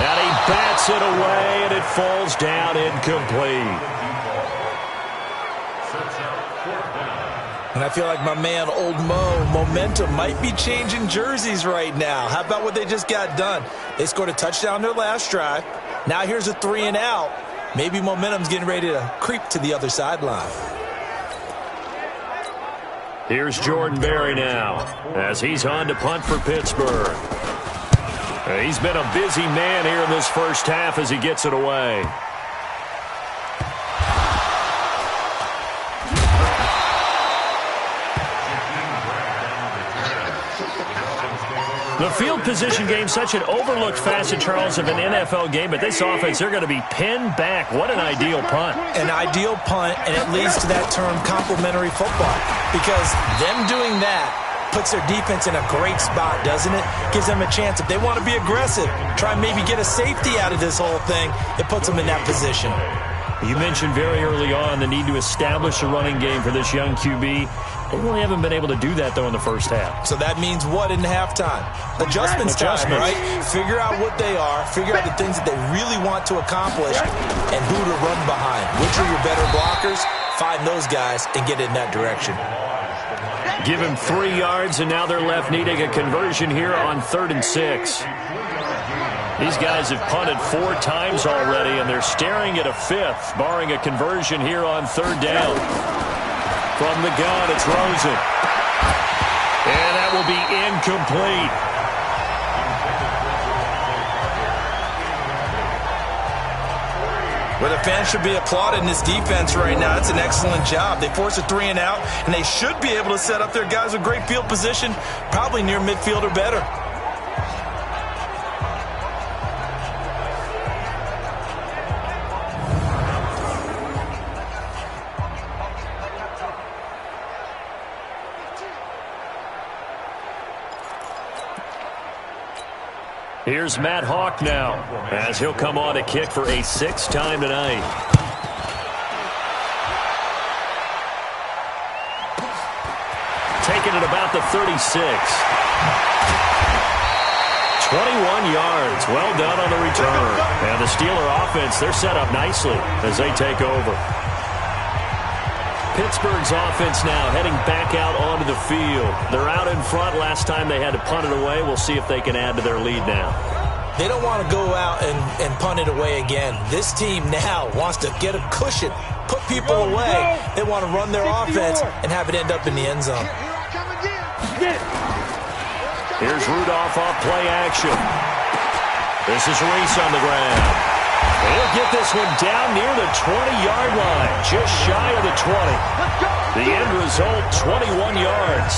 And he bats it away, and it falls down incomplete. And I feel like my man, Old Mo, momentum might be changing jerseys right now. How about what they just got done? They scored a touchdown their last drive. Now here's a 3 and out. Maybe momentum's getting ready to creep to the other sideline. Here's Jordan Berry now as he's on to punt for Pittsburgh. He's been a busy man here in this first half as he gets it away. The field position game, such an overlooked facet, Charles, of an NFL game, but this offense, they're going to be pinned back. What an ideal punt. An ideal punt, and it leads to that term complementary football, because them doing that puts their defense in a great spot, doesn't it? Gives them a chance. If they want to be aggressive, try and maybe get a safety out of this whole thing, it puts them in that position. You mentioned very early on the need to establish a running game for this young QB. They really haven't been able to do that, though, in the first half. So that means what in halftime? Adjustments time, right? Figure out what they are, figure out the things that they really want to accomplish, and who to run behind. Which are your better blockers? Find those guys and get in that direction. Give him 3 yards, and now they're left needing a conversion here on 3rd and 6. These guys have punted 4 times already, and they're staring at a 5th, barring a conversion here on 3rd down. From the gun, it's Rosen. And that will be incomplete. Well, the fans should be applauding this defense right now. It's an excellent job. They force a 3 and out, and they should be able to set up their guys with great field position, probably near midfield or better. Here's Matt Hawk now as he'll come on to kick for a 6th time tonight. Taking it about the 36. 21 yards. Well done on the return. And the Steeler offense, they're set up nicely as they take over. Pittsburgh's offense now heading back out onto the field. They're out in front. Last time they had to punt it away. We'll see if they can add to their lead now. They don't want to go out and punt it away again. This team now wants to get a cushion, put people away. They want to run their offense and have it end up in the end zone. Here's Rudolph off play action. This is Reese on the ground. He'll get this one down near the 20-yard line, just shy of the 20. The end result, 21 yards.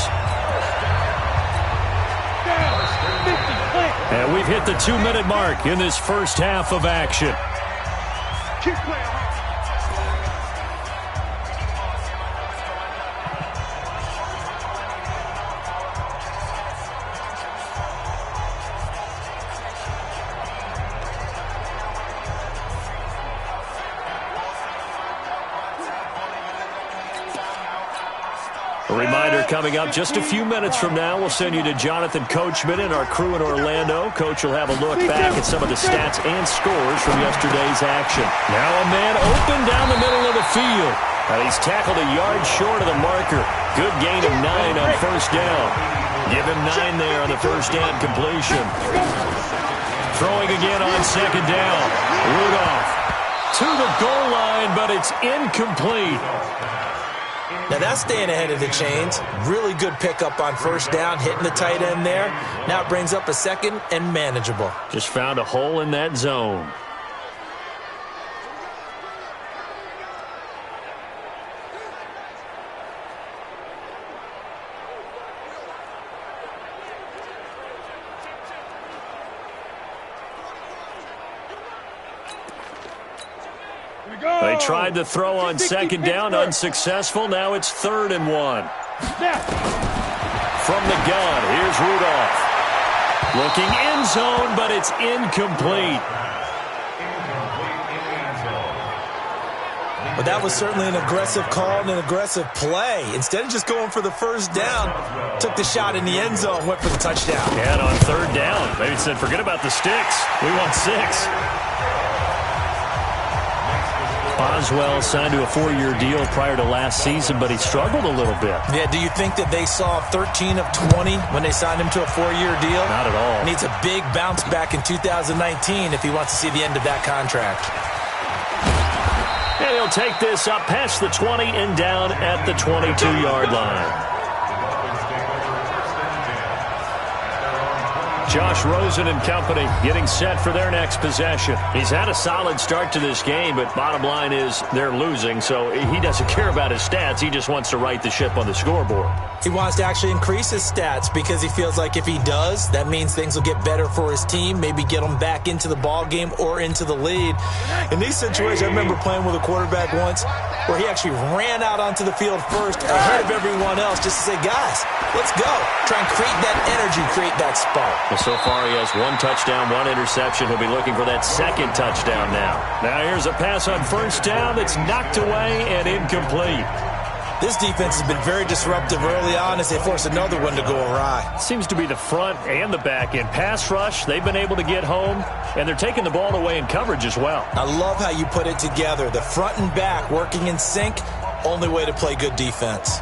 And we've hit the 2-minute mark in this first half of action. Keep playing. here coming up just a few minutes from now. We'll send you to Jonathan Coachman and our crew in Orlando. Coach will have a look back at some of the stats and scores from yesterday's action. Now a man open down the middle of the field. He's tackled a yard short of the marker. Good gain of 9 on first down. Give him 9 there on the first down completion. Throwing again on second down. Rudolph to the goal line, but it's incomplete. Now that's staying ahead of the chains. Really good pickup on first down, hitting the tight end there. Now it brings up a second and manageable. Just found a hole in that zone. They tried to throw on second down, unsuccessful. Now it's 3rd and 1. From the gun, here's Rudolph. Looking end zone, but it's incomplete. But that was certainly an aggressive call and an aggressive play. Instead of just going for the first down, took the shot in the end zone, went for the touchdown. And on 3rd down, maybe said, forget about the sticks. We want 6. Boswell signed to a 4-year deal prior to last season, but he struggled a little bit. Yeah, do you think that they saw 13 of 20 when they signed him to a 4-year deal? Not at all. Needs a big bounce back in 2019 if he wants to see the end of that contract. And he'll take this up past the 20 and down at the 22-yard line. Josh Rosen and company getting set for their next possession. He's had a solid start to this game, but bottom line is they're losing, so he doesn't care about his stats. He just wants to right the ship on the scoreboard. He wants to actually increase his stats because he feels like if he does, that means things will get better for his team, maybe get them back into the ball game or into the lead. In these situations, I remember playing with a quarterback once where he actually ran out onto the field first ahead of everyone else just to say, guys, let's go. Try and create that energy, create that spark. Well, so far he has 1 touchdown, 1 interception. He'll be looking for that second touchdown now. Now here's a pass on first down that's knocked away and incomplete. This defense has been very disruptive early on as they force another one to go awry. Seems to be the front and the back end. Pass rush, they've been able to get home, and they're taking the ball away in coverage as well. I love how you put it together. The front and back working in sync, only way to play good defense.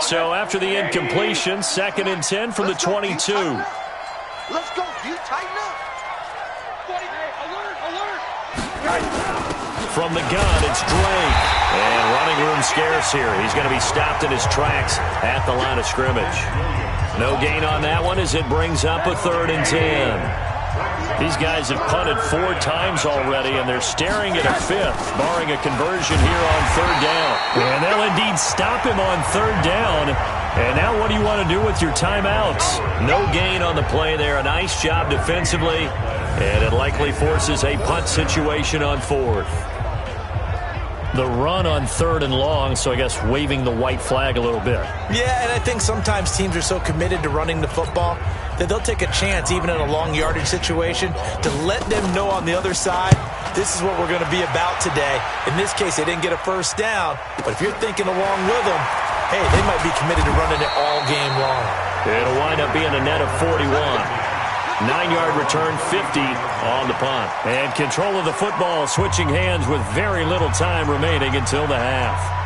So after the incompletion, 2nd and 10 from the 22. Let's go, you tighten up. Alert. From the gun, it's Drake. And running room scarce here. He's going to be stopped in his tracks at the line of scrimmage. No gain on that one as it brings up a 3rd and 10. These guys have punted 4 times already, and they're staring at a 5th, barring a conversion here on 3rd down. And they'll indeed stop him on 3rd down. And now what do you want to do with your timeouts? No gain on the play there. A nice job defensively, and it likely forces a punt situation on 4th. The run on 3rd and long, so I guess waving the white flag a little bit. Yeah, and I think sometimes teams are so committed to running the football that they'll take a chance, even in a long yardage situation, to let them know on the other side, this is what we're going to be about today. In this case, they didn't get a first down, but if you're thinking along with them, hey, they might be committed to running it all game long. It'll wind up being a net of 41. 9-yard return, 50 on the punt. And control of the football, switching hands with very little time remaining until the half.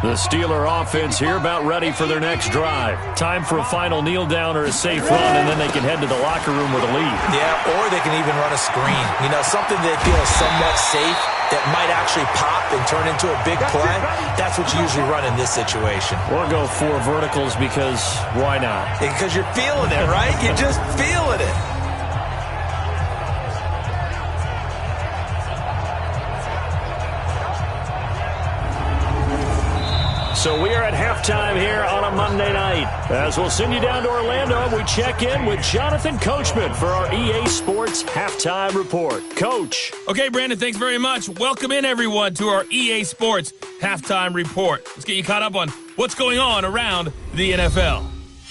The Steeler offense here about ready for their next drive. Time for a final kneel down or a safe run, and then they can head to the locker room with a lead. Yeah, or they can even run a screen. You know, something they feel is somewhat safe that might actually pop and turn into a big play. That's what you usually run in this situation. Or go 4 verticals because why not? Because you're feeling it, right? You're just feeling it. So we are at halftime here on a Monday night. As we'll send you down to Orlando, we check in with Jonathan Coachman for our EA Sports Halftime Report. Coach. Okay, Brandon, thanks very much. Welcome in, everyone, to our EA Sports Halftime Report. Let's get you caught up on what's going on around the NFL.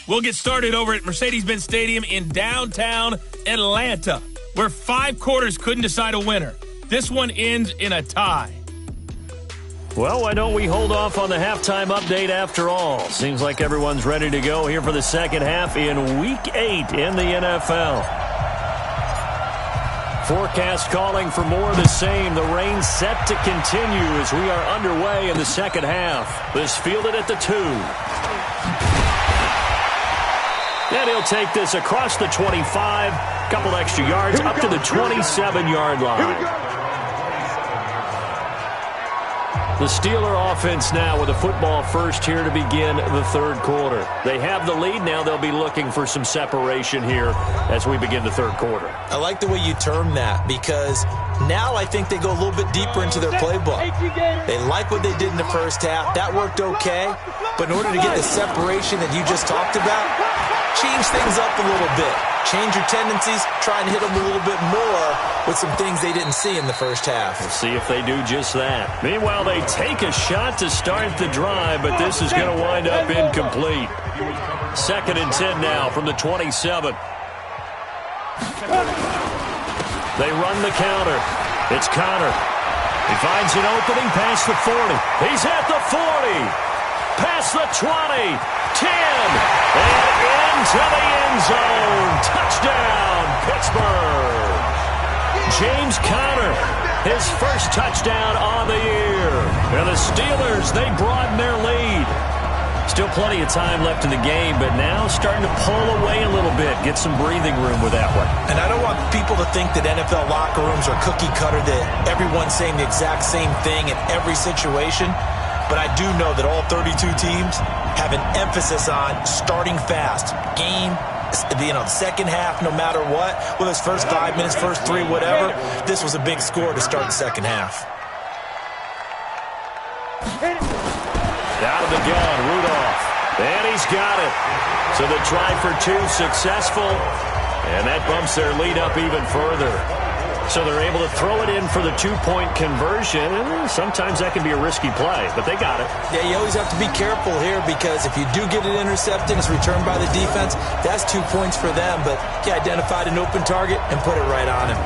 We'll get started over at Mercedes-Benz Stadium in downtown Atlanta, where 5 quarters couldn't decide a winner. this one ends in a tie. Well, why don't we hold off on the halftime update after all? Seems like everyone's ready to go here for the second half in Week 8 in the NFL. Forecast calling for more of the same. The rain set to continue as we are underway in the second half. This fielded at the 2. And he'll take this across the 25. Couple extra yards up to the 27-yard line. The Steeler offense now with a football first here to begin the third quarter. They have the lead. Now they'll be looking for some separation here as we begin the third quarter. I like the way you term that because now I think they go a little bit deeper into their playbook. They like what they did in the first half. That worked okay. But in order to get the separation that you just talked about, change things up a little bit. Change your tendencies, try and hit them a little bit more with some things they didn't see in the first half. We'll see if they do just that. Meanwhile, they take a shot to start the drive, but this is going to wind up incomplete. 2nd and 10 now from the 27. They run the counter. It's Connor. He finds an opening past the 40. He's at the 40. Past the 20. 10. And into the end zone. Touchdown, Pittsburgh. James Conner, his first touchdown on the year. And the Steelers, they broaden their lead. Still plenty of time left in the game, but now starting to pull away a little bit. Get some breathing room with that one. And I don't want people to think that NFL locker rooms are cookie cutter, that everyone's saying the exact same thing in every situation. But I do know that all 32 teams have an emphasis on starting fast. Game, the second half, no matter what, whether it's first 5 minutes, first 3, whatever, this was a big score to start the second half. Out of the gun, Rudolph. And he's got it. So the try for 2 successful. And that bumps their lead up even further. So they're able to throw it in for the 2-point conversion. Sometimes that can be a risky play, but they got it. Yeah, you always have to be careful here because if you do get it intercepted, it's returned by the defense, that's 2 points for them. But he identified an open target and put it right on him.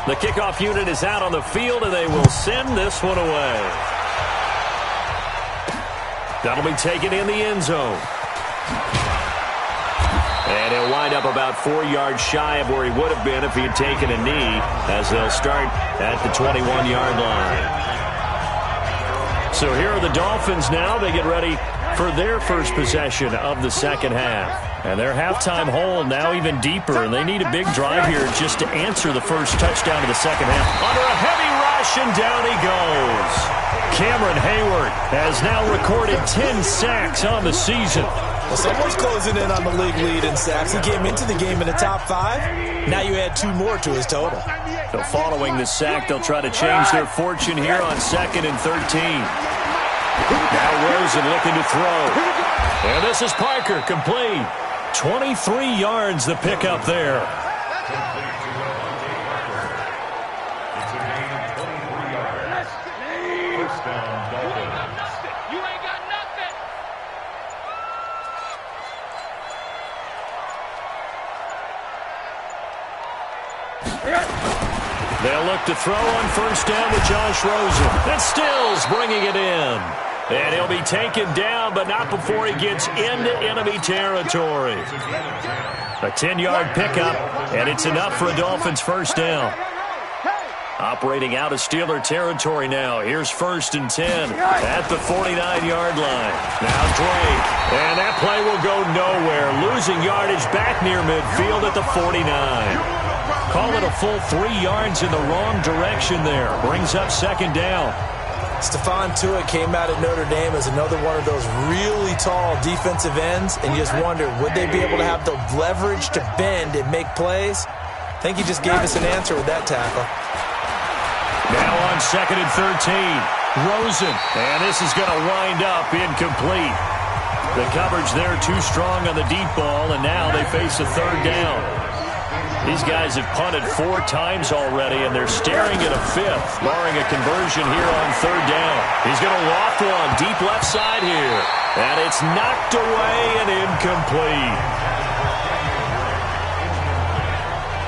The kickoff unit is out on the field, and they will send this one away. That'll be taken in the end zone. And he'll wind up about 4 yards shy of where he would have been if he had taken a knee, as they'll start at the 21-yard line. So here are the Dolphins now. They get ready for their first possession of the second half. And their halftime hole now even deeper, and they need a big drive here just to answer the first touchdown of the second half. Under a heavy rush, and down he goes. Cameron Hayward has now recorded 10 sacks on the season. Well, someone's closing in on the league lead in sacks. He came into the game in the top 5. Now you add 2 more to his total. So following the sack, they'll try to change their fortune here on 2nd and 13. Now Rosen looking to throw. And this is Parker, complete. 23 yards the pickup there. It's a gain of 23 yards. First down, Dolphins. You ain't got nothing. They'll look to throw on first down with Josh Rosen. And Stills bringing it in. And he'll be taken down, but not before he gets into enemy territory. A 10-yard pickup, and it's enough for a Dolphins first down. Operating out of Steeler territory now. Here's 1st and 10 at the 49-yard line. Now Drake, and that play will go nowhere. Losing yardage back near midfield at the 49. Call it a full 3 yards in the wrong direction there. Brings up 2nd down. Stephon Tuitt came out of Notre Dame as another one of those really tall defensive ends, and you just wonder, would they be able to have the leverage to bend and make plays? I think he just gave us an answer with that tackle. Now on 2nd and 13, Rosen, and this is going to wind up incomplete. The coverage there too strong on the deep ball, and now they face a 3rd down. These guys have punted 4 times already, and they're staring at a 5th, barring a conversion here on 3rd down. He's going to loft one deep left side here, and it's knocked away and incomplete.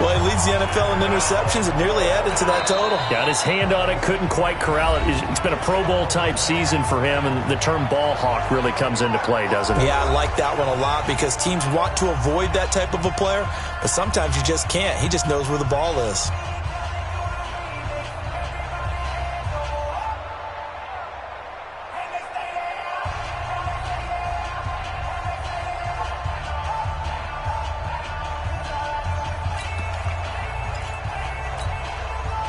Well, he leads the NFL in interceptions and nearly added to that total. Got his hand on it, couldn't quite corral it. It's been a Pro Bowl-type season for him, and the term ball hawk really comes into play, doesn't it? Yeah, I like that one a lot because teams want to avoid that type of a player, but sometimes you just can't. He just knows where the ball is.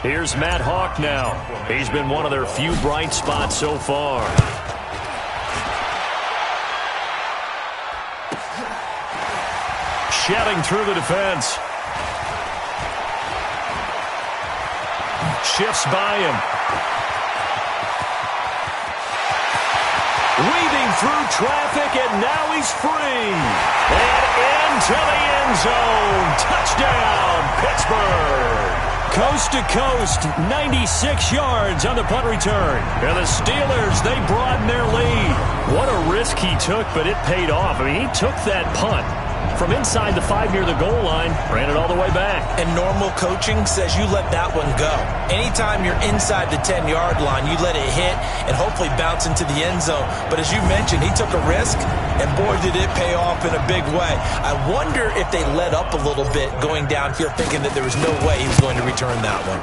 Here's Matt Hawk now. He's been one of their few bright spots so far. Shedding through the defense. Shifts by him. Weaving through traffic, and now he's free. And into the end zone. Touchdown, Pittsburgh. Coast to coast, 96 yards on the punt return. And the Steelers, they broaden their lead. What a risk he took, but it paid off. I mean, he took that punt from inside the 5 near the goal line, ran it all the way back. And normal coaching says you let that one go. Anytime you're inside the 10-yard line, you let it hit and hopefully bounce into the end zone. But as you mentioned, he took a risk, and boy, did it pay off in a big way. I wonder if they let up a little bit going downfield, thinking that there was no way he was going to return that one.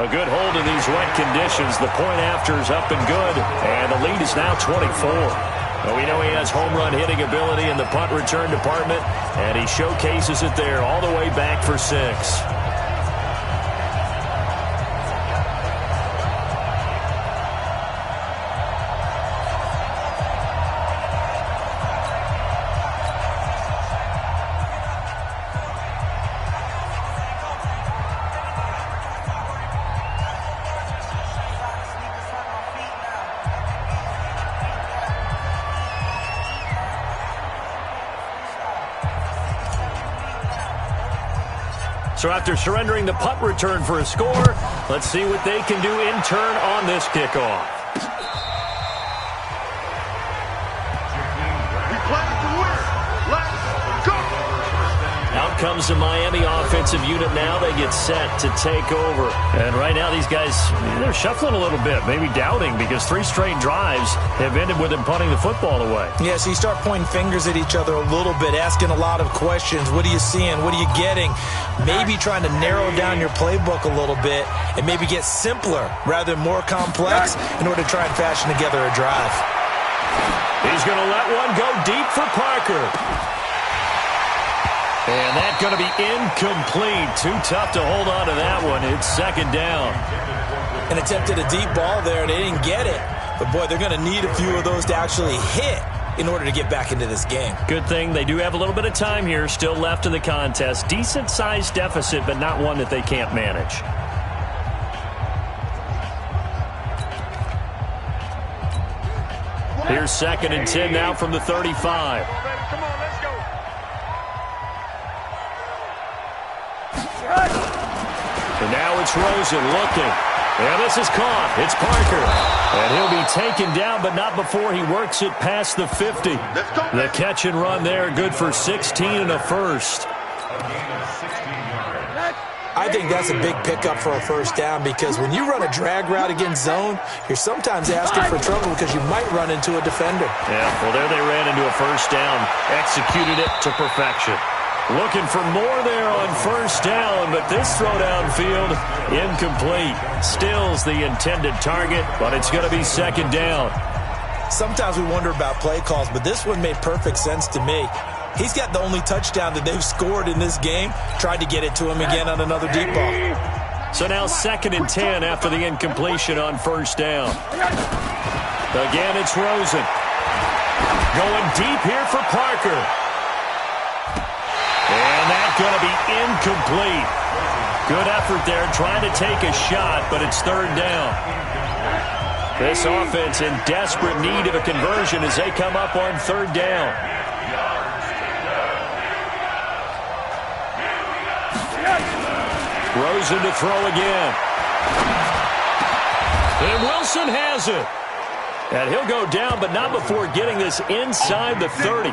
A good hold in these wet conditions. The point after is up and good, and the lead is now 24. Well, we know he has home run hitting ability in the punt return department, and he showcases it there all the way back for 6. So after surrendering the punt return for a score, let's see what they can do in turn on this kickoff. Out comes the Miami offensive unit now. They get set to take over. And right now these guys, they're shuffling a little bit, maybe doubting, because 3 straight drives have ended with them punting the football away. Yeah, so you start pointing fingers at each other a little bit, asking a lot of questions. What are you seeing? What are you getting? Maybe trying to narrow down your playbook a little bit and maybe get simpler rather than more complex in order to try and fashion together a drive. He's going to let one go deep for Parker. And that's going to be incomplete. Too tough to hold on to that one. It's 2nd down. And attempted a deep ball there, and they didn't get it. But, boy, they're going to need a few of those to actually hit in order to get back into this game. Good thing they do have a little bit of time here still left in the contest. Decent-sized deficit, but not one that they can't manage. Here's 2nd and 10 now from the 35. And now it's Rosen looking. And this is caught. It's Parker. And he'll be taken down, but not before he works it past the 50. The catch and run there, good for 16 and a first. I think that's a big pickup for a 1st down, because when you run a drag route against zone, you're sometimes asking for trouble because you might run into a defender. Yeah, well, there they ran into a 1st down. Executed it to perfection. Looking for more there on 1st down, but this throw downfield, incomplete. Still's the intended target, but it's going to be 2nd down. Sometimes we wonder about play calls, but this one made perfect sense to me. He's got the only touchdown that they've scored in this game. Tried to get it to him again on another deep ball. So now 2nd and 10 after the incompletion on 1st down. Again, it's Rosen. Going deep here for Parker. And that's going to be incomplete. Good effort there trying to take a shot, but it's 3rd down. This offense in desperate need of a conversion as they come up on 3rd down. Rosen to throw again. And Wilson has it. And he'll go down, but not before getting this inside the 30.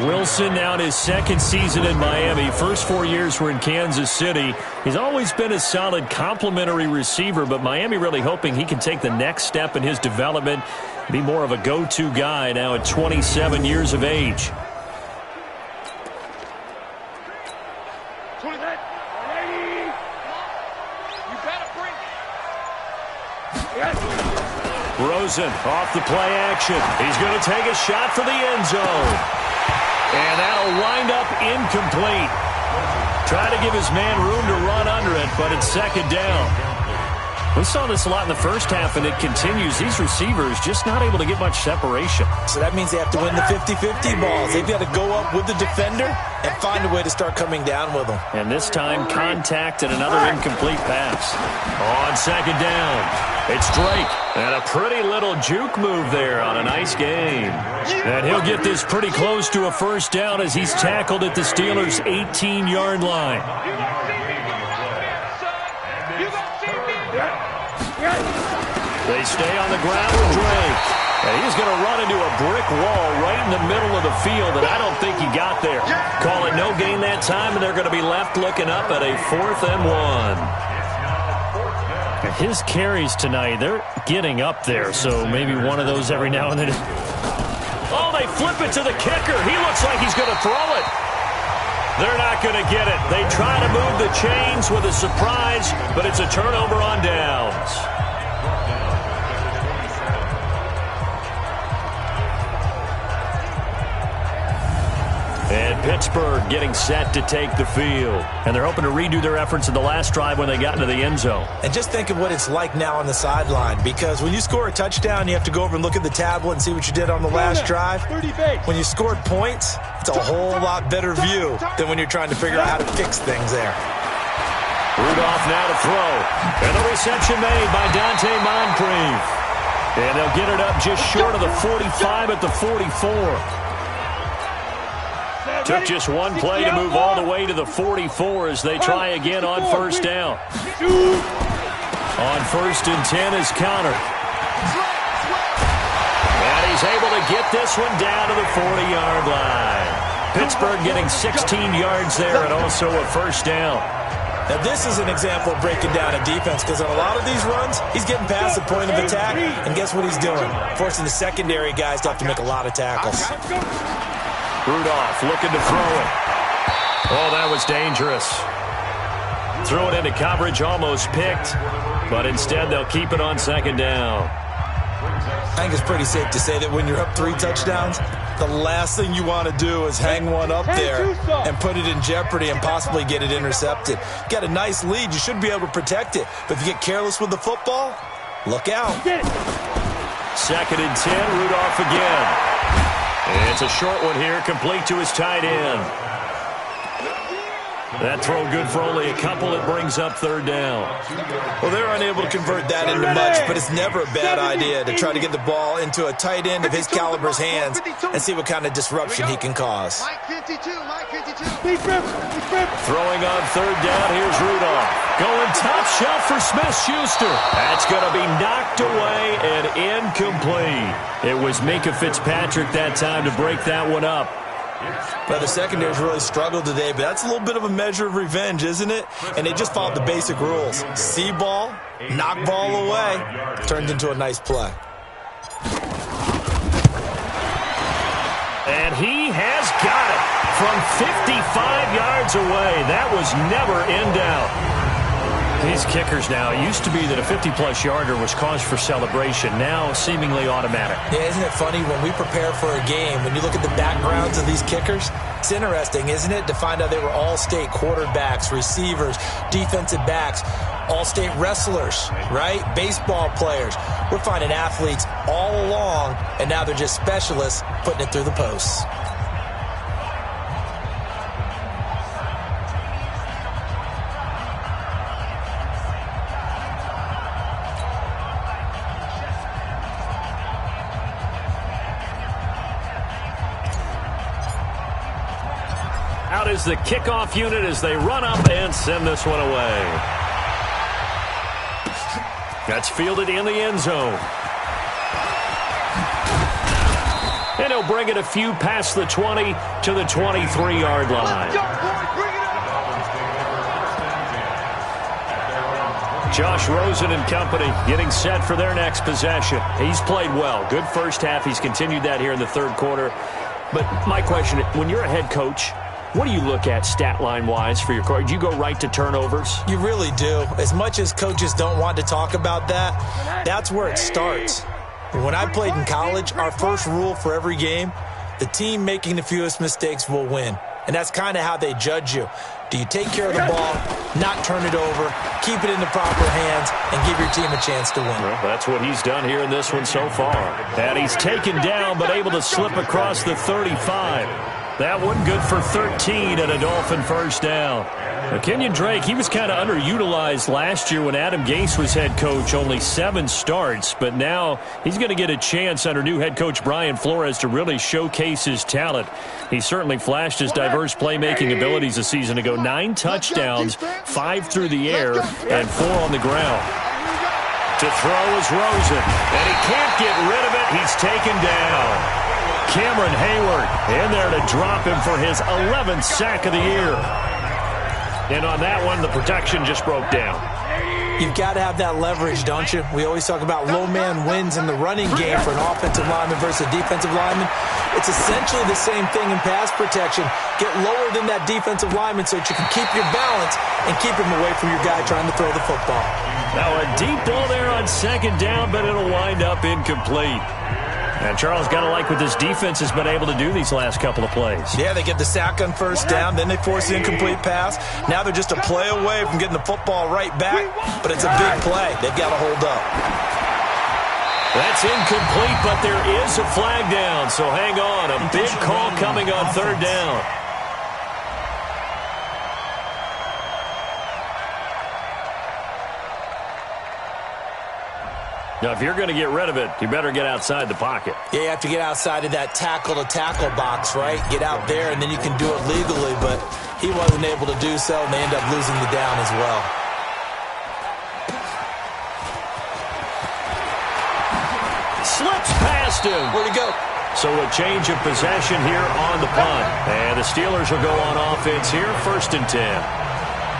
Wilson now in his second season in Miami. First 4 years were in Kansas City. He's always been a solid complementary receiver, but Miami really hoping he can take the next step in his development, be more of a go-to guy now at 27 years of age. Rosen off the play action. He's going to take a shot for the end zone. And that'll wind up incomplete. Try to give his man room to run under it, but it's second down. We saw this a lot in the first half, and it continues. These receivers just not able to get much separation. So that means they have to win the 50-50 balls. They've got to go up with the defender and find a way to start coming down with them. And this time, contact and another incomplete pass. On second down, it's Drake. And a pretty little juke move there on a nice game. And he'll get this pretty close to a first down as he's tackled at the Steelers' 18-yard line. They stay on the ground with Drake. And he's going to run into a brick wall right in the middle of the field, and I don't think he got there. Call it no gain that time, and they're going to be left looking up at a 4th and 1. His carries tonight, they're getting up there, so maybe one of those every now and then. Oh, they flip it to the kicker. He looks like he's going to throw it. They're not going to get it. They try to move the chains with a surprise, but it's a turnover on downs. And Pittsburgh getting set to take the field. And they're hoping to redo their efforts in the last drive when they got into the end zone. And just think of what it's like now on the sideline, because when you score a touchdown, you have to go over and look at the tablet and see what you did on the last drive. When you scored points, it's a whole lot better view than when you're trying to figure out how to fix things there. Rudolph now to throw. And the reception made by Dante Moncrief. And they'll get it up just short of the 45 at the 44. Took just one play to move all the way to the 44 as they try again on first down. On 1st and 10 is Connor. And he's able to get this one down to the 40-yard line. Pittsburgh getting 16 yards there and also a first down. Now, this is an example of breaking down a defense, because on a lot of these runs, he's getting past the point of attack, and guess what he's doing? Forcing the secondary guys to have to make a lot of tackles. Rudolph looking to throw it. Oh, that was dangerous. Threw it into coverage, almost picked, but instead they'll keep it on second down. I think it's pretty safe to say that when you're up 3 touchdowns, the last thing you want to do is hang one up there and put it in jeopardy and possibly get it intercepted. You got a nice lead. You should be able to protect it. But if you get careless with the football, look out. 2nd and 10, Rudolph again. It's a short one here, complete to his tight end. That throw good for only a couple. It brings up 3rd down. Well, they're unable to convert that into much, but it's never a bad idea to try to get the ball into a tight end of his caliber's hands and see what kind of disruption he can cause. Throwing on 3rd down, here's Rudolph. Going top shelf for Smith-Schuster. That's going to be knocked away and incomplete. It was Minka Fitzpatrick that time to break that one up. Well, the secondary's really struggled today, but that's a little bit of a measure of revenge, isn't it? And they just followed the basic rules. See ball, knock ball away. Turned into a nice play. And he has got it from 55 yards away. That was never in doubt. These kickers now, it used to be that a 50-plus yarder was cause for celebration. Now, seemingly automatic. Yeah, isn't it funny when we prepare for a game, when you look at the backgrounds of these kickers, it's interesting, isn't it, to find out they were all-state quarterbacks, receivers, defensive backs, all-state wrestlers, right? Baseball players. We're finding athletes all along, and now they're just specialists putting it through the posts. Out is the kickoff unit as they run up and send this one away. That's fielded in the end zone. And he'll bring it a few past the 20 to the 23-yard line. Josh Rosen and company getting set for their next possession. He's played well. Good first half. He's continued that here in the third quarter. But my question, when you're a head coach, what do you look at stat line-wise for your coach? Do you go right to turnovers? You really do. As much as coaches don't want to talk about that, that's where it starts. When I played in college, our first rule for every game, the team making the fewest mistakes will win. And that's kind of how they judge you. Do you take care of the ball, not turn it over, keep it in the proper hands, and give your team a chance to win? Well, that's what he's done here in this one so far. And he's taken down, but able to slip across the 35. That one good for 13 and a Dolphin first down. Now, Kenyon Drake, he was kind of underutilized last year when Adam Gase was head coach, only 7 starts. But now he's going to get a chance under new head coach Brian Flores to really showcase his talent. He certainly flashed his diverse playmaking abilities a season ago. 9 touchdowns, 5 through the air, and 4 on the ground. To throw is Rosen, and he can't get rid of it. He's taken down. Cameron Hayward in there to drop him for his 11th sack of the year. And on that one, the protection just broke down. You've got to have that leverage, don't you? We always talk about low man wins in the running game for an offensive lineman versus a defensive lineman. It's essentially the same thing in pass protection. Get lower than that defensive lineman so that you can keep your balance and keep him away from your guy trying to throw the football. Now a deep ball there on second down, but it'll wind up incomplete. And Charles, got to like what this defense has been able to do these last couple of plays. Yeah, they get the sack on first down, then they force the incomplete pass. Now they're just a play away from getting the football right back, but it's a big play. They've got to hold up. That's incomplete, but there is a flag down, so hang on. A big call coming on third down. Now, if you're going to get rid of it, you better get outside the pocket. Yeah, you have to get outside of that tackle-to-tackle box, right? Get out there, and then you can do it legally, but he wasn't able to do so, and they end up losing the down as well. Slips past him. Where'd he go? So a change of possession here on the punt. And the Steelers will go on offense here, 1st and 10.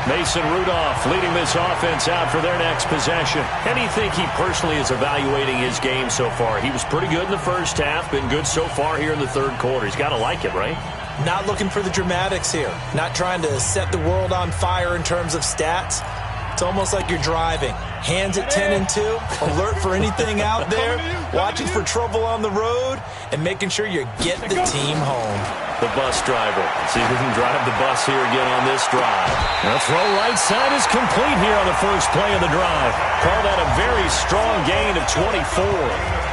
Mason Rudolph leading this offense out for their next possession. And do you think he personally is evaluating his game so far? He was pretty good in the first half, been good so far here in the third quarter. He's got to like it, right? Not looking for the dramatics here. Not trying to set the world on fire in terms of stats. It's almost like you're driving. Hands at 10 and 2, alert for anything out there, watching for trouble on the road, and making sure you get the team home. The bus driver. See if we can drive the bus here again on this drive. The throw right side is complete here on the first play of the drive. Call that a very strong gain of 24.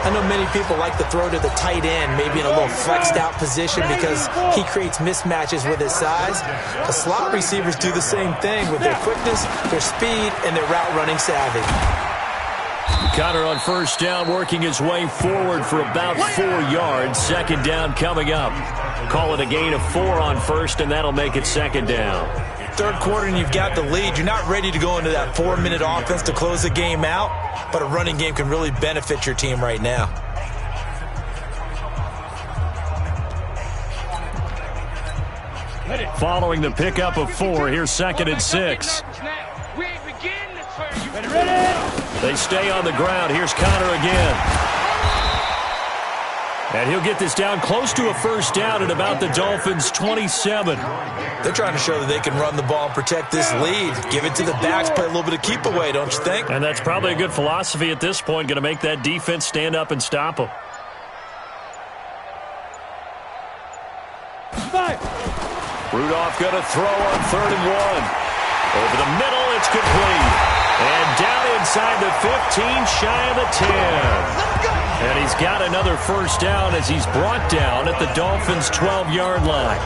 I know many people like to throw to the tight end, maybe in a little flexed out position because he creates mismatches with his size. The slot receivers do the same thing with their quickness, their speed, and their route running savvy. Connor on first down, working his way forward for about 4 yards. Second down coming up. Call it a gain of 4 on first, and that'll make it second down. Third quarter and you've got the lead. You're not ready to go into that 4-minute offense to close the game out, but a running game can really benefit your team right now. Following the pickup of 4, here's 2nd and 6. They stay on the ground. Here's Connor again. And he'll get this down close to a first down at about the Dolphins' 27. They're trying to show that they can run the ball and protect this lead. Give it to the backs, play a little bit of keep away, don't you think? And that's probably a good philosophy at this point, going to make that defense stand up and stop them. Rudolph going to throw on 3rd and 1. Over the middle, it's complete. And down inside the 15, shy of the 10. And he's got another first down as he's brought down at the Dolphins' 12-yard line.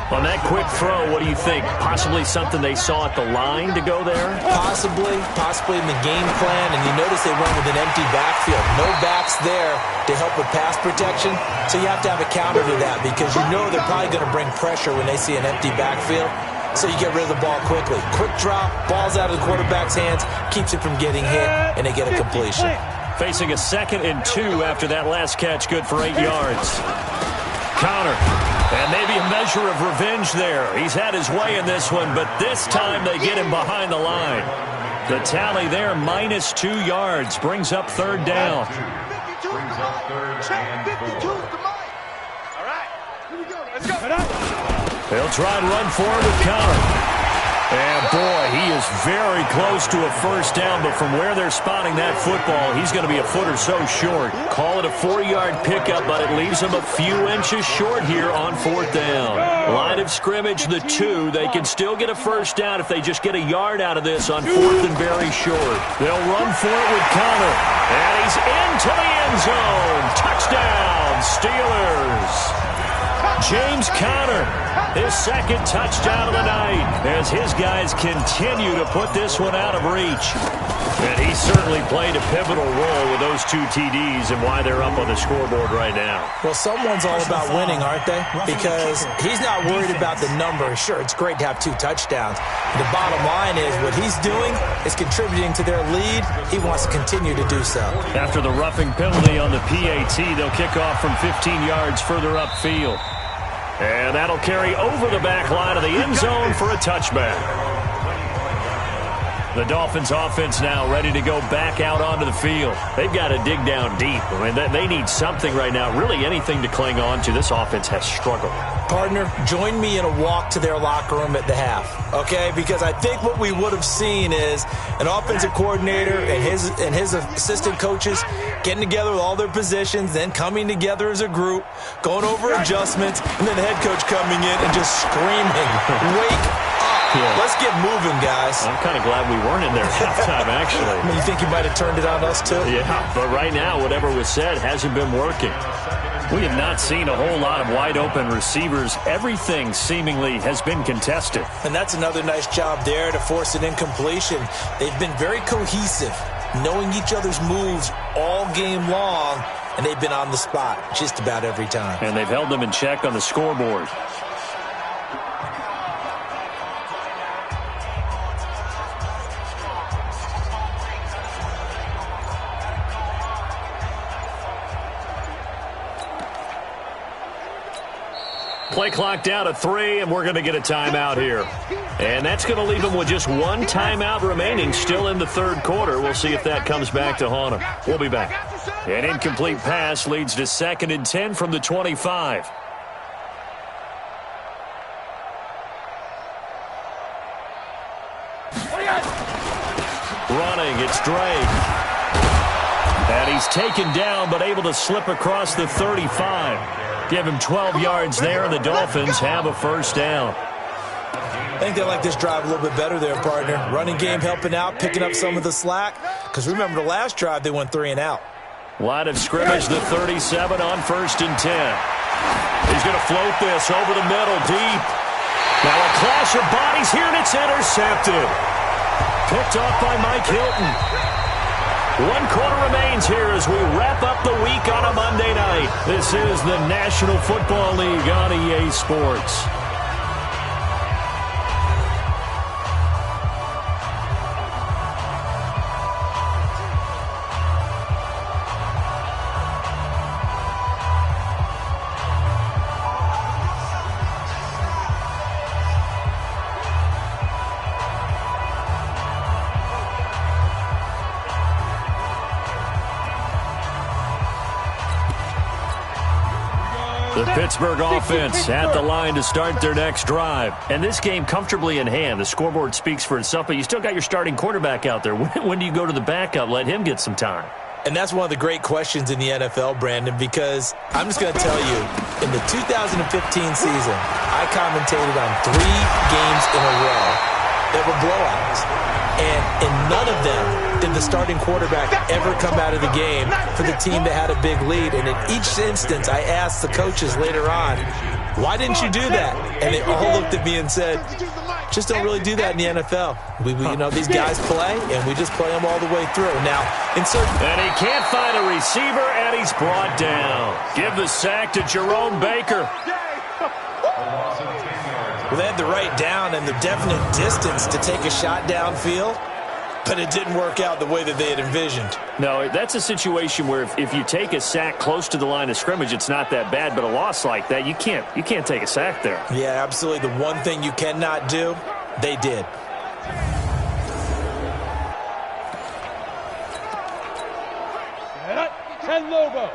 On that quick throw, what do you think? Possibly something they saw at the line to go there? Possibly in the game plan, and you notice they run with an empty backfield. No backs there to help with pass protection, so you have to have a counter to that because you know they're probably going to bring pressure when they see an empty backfield, so you get rid of the ball quickly. Quick drop, ball's out of the quarterback's hands, keeps it from getting hit, and they get a completion. Facing a 2nd and 2 after that last catch, good for 8 yards. Counter. And maybe a measure of revenge there. He's had his way in this one, but this time they get him behind the line. The tally there, minus 2 yards, brings up 3rd down. Brings up 3rd and 4. All right, here we go. Let's go. They'll try and run for it with Counter. And, boy, he is very close to a 1st down, but from where they're spotting that football, he's going to be a foot or so short. Call it a 4-yard pickup, but it leaves him a few inches short here on 4th down. Line of scrimmage, the 2. They can still get a 1st down if they just get a yard out of this on 4th and very short. They'll run for it with Counter. And he's into the end zone. Touchdown, Steelers. James Conner, his 2nd touchdown of the night, as his guys continue to put this one out of reach. And he certainly played a pivotal role with those 2 TDs and why they're up on the scoreboard right now. Well, someone's all about winning, aren't they? Because he's not worried about the number. Sure, it's great to have 2 touchdowns. The bottom line is what he's doing is contributing to their lead. He wants to continue to do so. After the roughing penalty on the PAT, they'll kick off from 15 yards further upfield. And that'll carry over the back line of the end zone for a touchback. The Dolphins offense now ready to go back out onto the field. They've got to dig down deep. I mean, they need something right now, really anything to cling on to. This offense has struggled. Partner, join me in a walk to their locker room at the half, okay? Because I think what we would have seen is an offensive coordinator and his assistant coaches getting together with all their positions, then coming together as a group, going over adjustments, and then the head coach coming in and just screaming, "Wake up. Yeah. Let's get moving, guys." I'm kind of glad we weren't in there at halftime, actually. I mean, you think you might have turned it on us, too? Yeah, but right now, whatever was said hasn't been working. We have not seen a whole lot of wide-open receivers. Everything seemingly has been contested. And that's another nice job there to force an incompletion. They've been very cohesive, knowing each other's moves all game long, and they've been on the spot just about every time. And they've held them in check on the scoreboard. Play clock down to 3, and we're going to get a timeout here. And that's going to leave them with just 1 timeout remaining, still in the 3rd quarter. We'll see if that comes back to haunt them. We'll be back. An incomplete pass leads to 2nd and 10 from the 25. Running, it's Drake. And he's taken down, but able to slip across the 35. Give him 12 yards there, and the Dolphins have a 1st down. I think they like this drive a little bit better there, partner. Running game helping out, picking up some of the slack. Because remember, the last drive, they went 3 and out. Line of scrimmage, the 37 on 1st and 10. He's going to float this over the middle, deep. Now a clash of bodies here, and it's intercepted. Picked off by Mike Hilton. 1 quarter remains here as we wrap up the week on a Monday night. This is the National Football League on EA Sports. The Pittsburgh offense at the line to start their next drive. And this game comfortably in hand. The scoreboard speaks for itself, but you still got your starting quarterback out there. When do you go to the backup? Let him get some time. And that's one of the great questions in the NFL, Brandon, because I'm just going to tell you, in the 2015 season, I commentated on 3 games in a row that were blowouts. And in none of them did the starting quarterback ever come out of the game for the team that had a big lead. And in each instance, I asked the coaches later on, why didn't you do that? And they all looked at me and said, just don't really do that in the NFL. You know, these guys play, and we just play them all the way through. Now, and he can't find a receiver, and he's brought down. Give the sack to Jerome Baker. Well, they had the right down and the definite distance to take a shot downfield, but it didn't work out the way that they had envisioned. No, that's a situation where if you take a sack close to the line of scrimmage, it's not that bad, but a loss like that, you can't take a sack there. Yeah, absolutely. The one thing you cannot do, they did. Ten Lobo.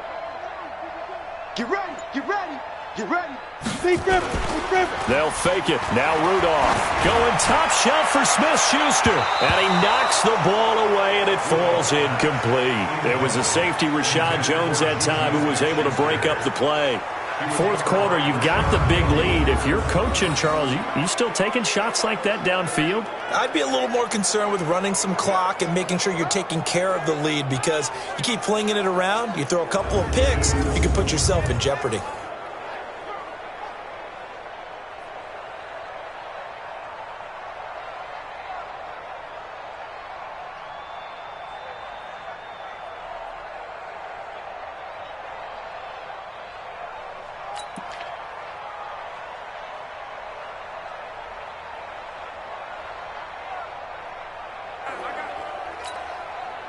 Get ready, get ready, get ready. Deep river, deep river. They'll fake it. Now Rudolph going top shelf for Smith-Schuster. And he knocks the ball away, and it falls incomplete. It was a safety, Rashad Jones, that time, who was able to break up the play. Fourth quarter, you've got the big lead. If you're coaching, Charles, you still taking shots like that downfield? I'd be a little more concerned with running some clock and making sure you're taking care of the lead, because you keep flinging it around, you throw a couple of picks, you can put yourself in jeopardy.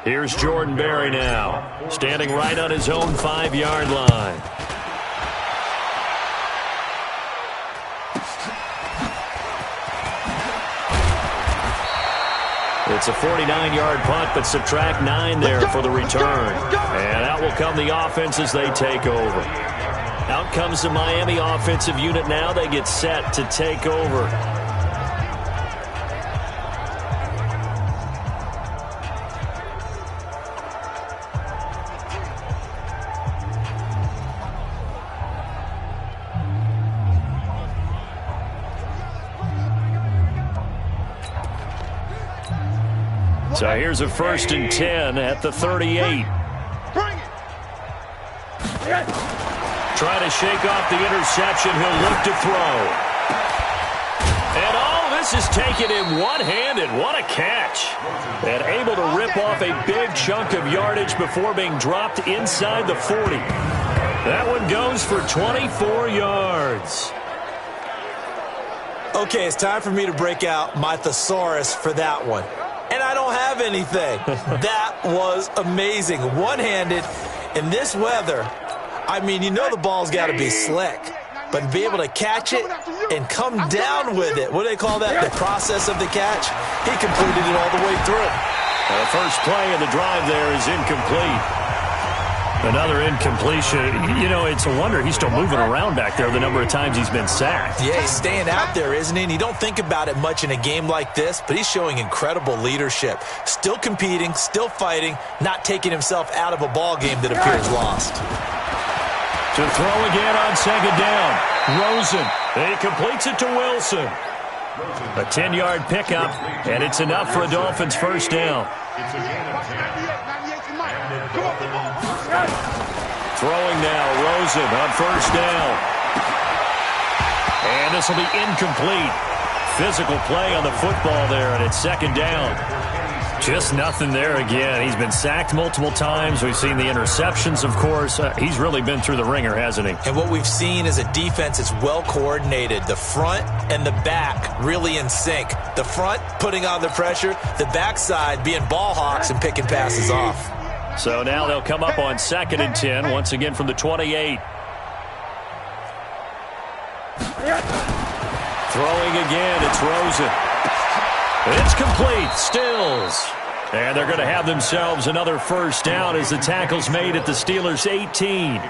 Here's Jordan Berry now, standing right on his own 5-yard line. It's a 49-yard punt, but subtract 9 there for the return. And out will come the offense as they take over. Out comes the Miami offensive unit now. They get set to take over. So here's a 1st and 10 at the 38. Try to shake off the interception. He'll look to throw. And all this is taken in one-handed. What a catch. And able to rip off a big chunk of yardage before being dropped inside the 40. That one goes for 24 yards. Okay, it's time for me to break out my thesaurus for that one. And I don't have anything. That was amazing. One-handed in this weather. I mean, you know the ball's got to be slick. But to be able to catch it and come down with it, what do they call that? The process of the catch? He completed it all the way through. The first play of the drive there is incomplete. Another incompletion. You know, it's a wonder he's still moving around back there the number of times he's been sacked. Yeah, he's staying out there, isn't he? And you don't think about it much in a game like this, but he's showing incredible leadership. Still competing, still fighting, not taking himself out of a ball game that appears lost. To throw again on 2nd down. Rosen. He completes it to Wilson. A 10-yard pickup, and it's enough for a Dolphins 1st down. Throwing now, Rosen on 1st down. And this will be incomplete. Physical play on the football there, and it's 2nd down. Just nothing there again. He's been sacked multiple times. We've seen the interceptions, of course. He's really been through the ringer, hasn't he? And what we've seen is a defense that's well coordinated. The front and the back really in sync. The front putting on the pressure, the backside being ball hawks and picking passes off. So now they'll come up on 2nd and 10, once again from the 28. Throwing again, it's Rosen. It's complete, Stills. And they're going to have themselves another 1st down as the tackle's made at the Steelers' 18.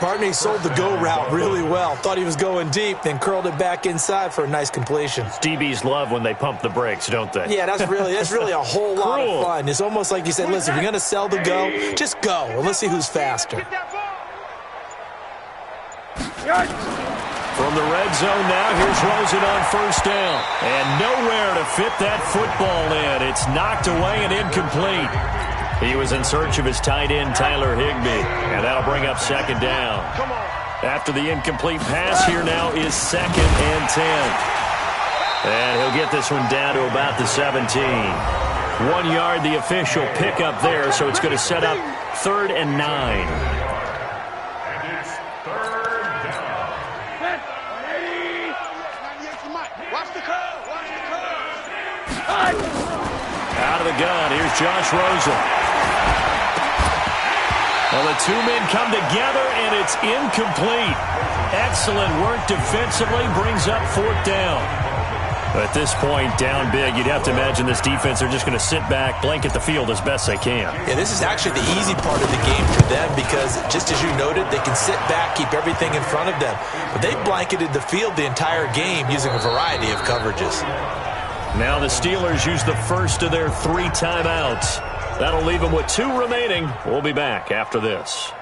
Barney sold the go route really well. Thought he was going deep, then curled it back inside for a nice completion. DBs love when they pump the brakes, don't they? Yeah, that's really a whole lot of fun. It's almost like you said, listen, if you're going to sell the go, just go, and let's see who's faster. From the red zone now, here's Rosen on first down. And nowhere to fit that football in. It's knocked away and incomplete. He was in search of his tight end, Tyler Higbee. And that'll bring up second down. After the incomplete pass, here now is 2nd and 10. And he'll get this one down to about the 17. 1 yard, the official pickup there, so it's going to set up 3rd and 9. Out of the gun, here's Josh Rosen. Well, the two men come together, and it's incomplete. Excellent work defensively, brings up 4th down. At this point, down big, you'd have to imagine this defense are just going to sit back, blanket the field as best they can. Yeah, this is actually the easy part of the game for them because, just as you noted, they can sit back, keep everything in front of them. But they blanketed the field the entire game using a variety of coverages. Now the Steelers use the first of their 3 timeouts. That'll leave them with 2 remaining. We'll be back after this.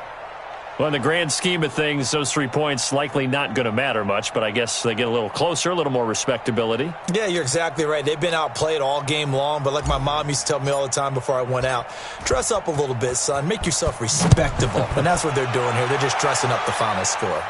Well, in the grand scheme of things, those 3 points likely not going to matter much, but I guess they get a little closer, a little more respectability. Yeah, you're exactly right. They've been outplayed all game long, but like my mom used to tell me all the time before I went out, dress up a little bit, son. Make yourself respectable. And that's what they're doing here. They're just dressing up the final score.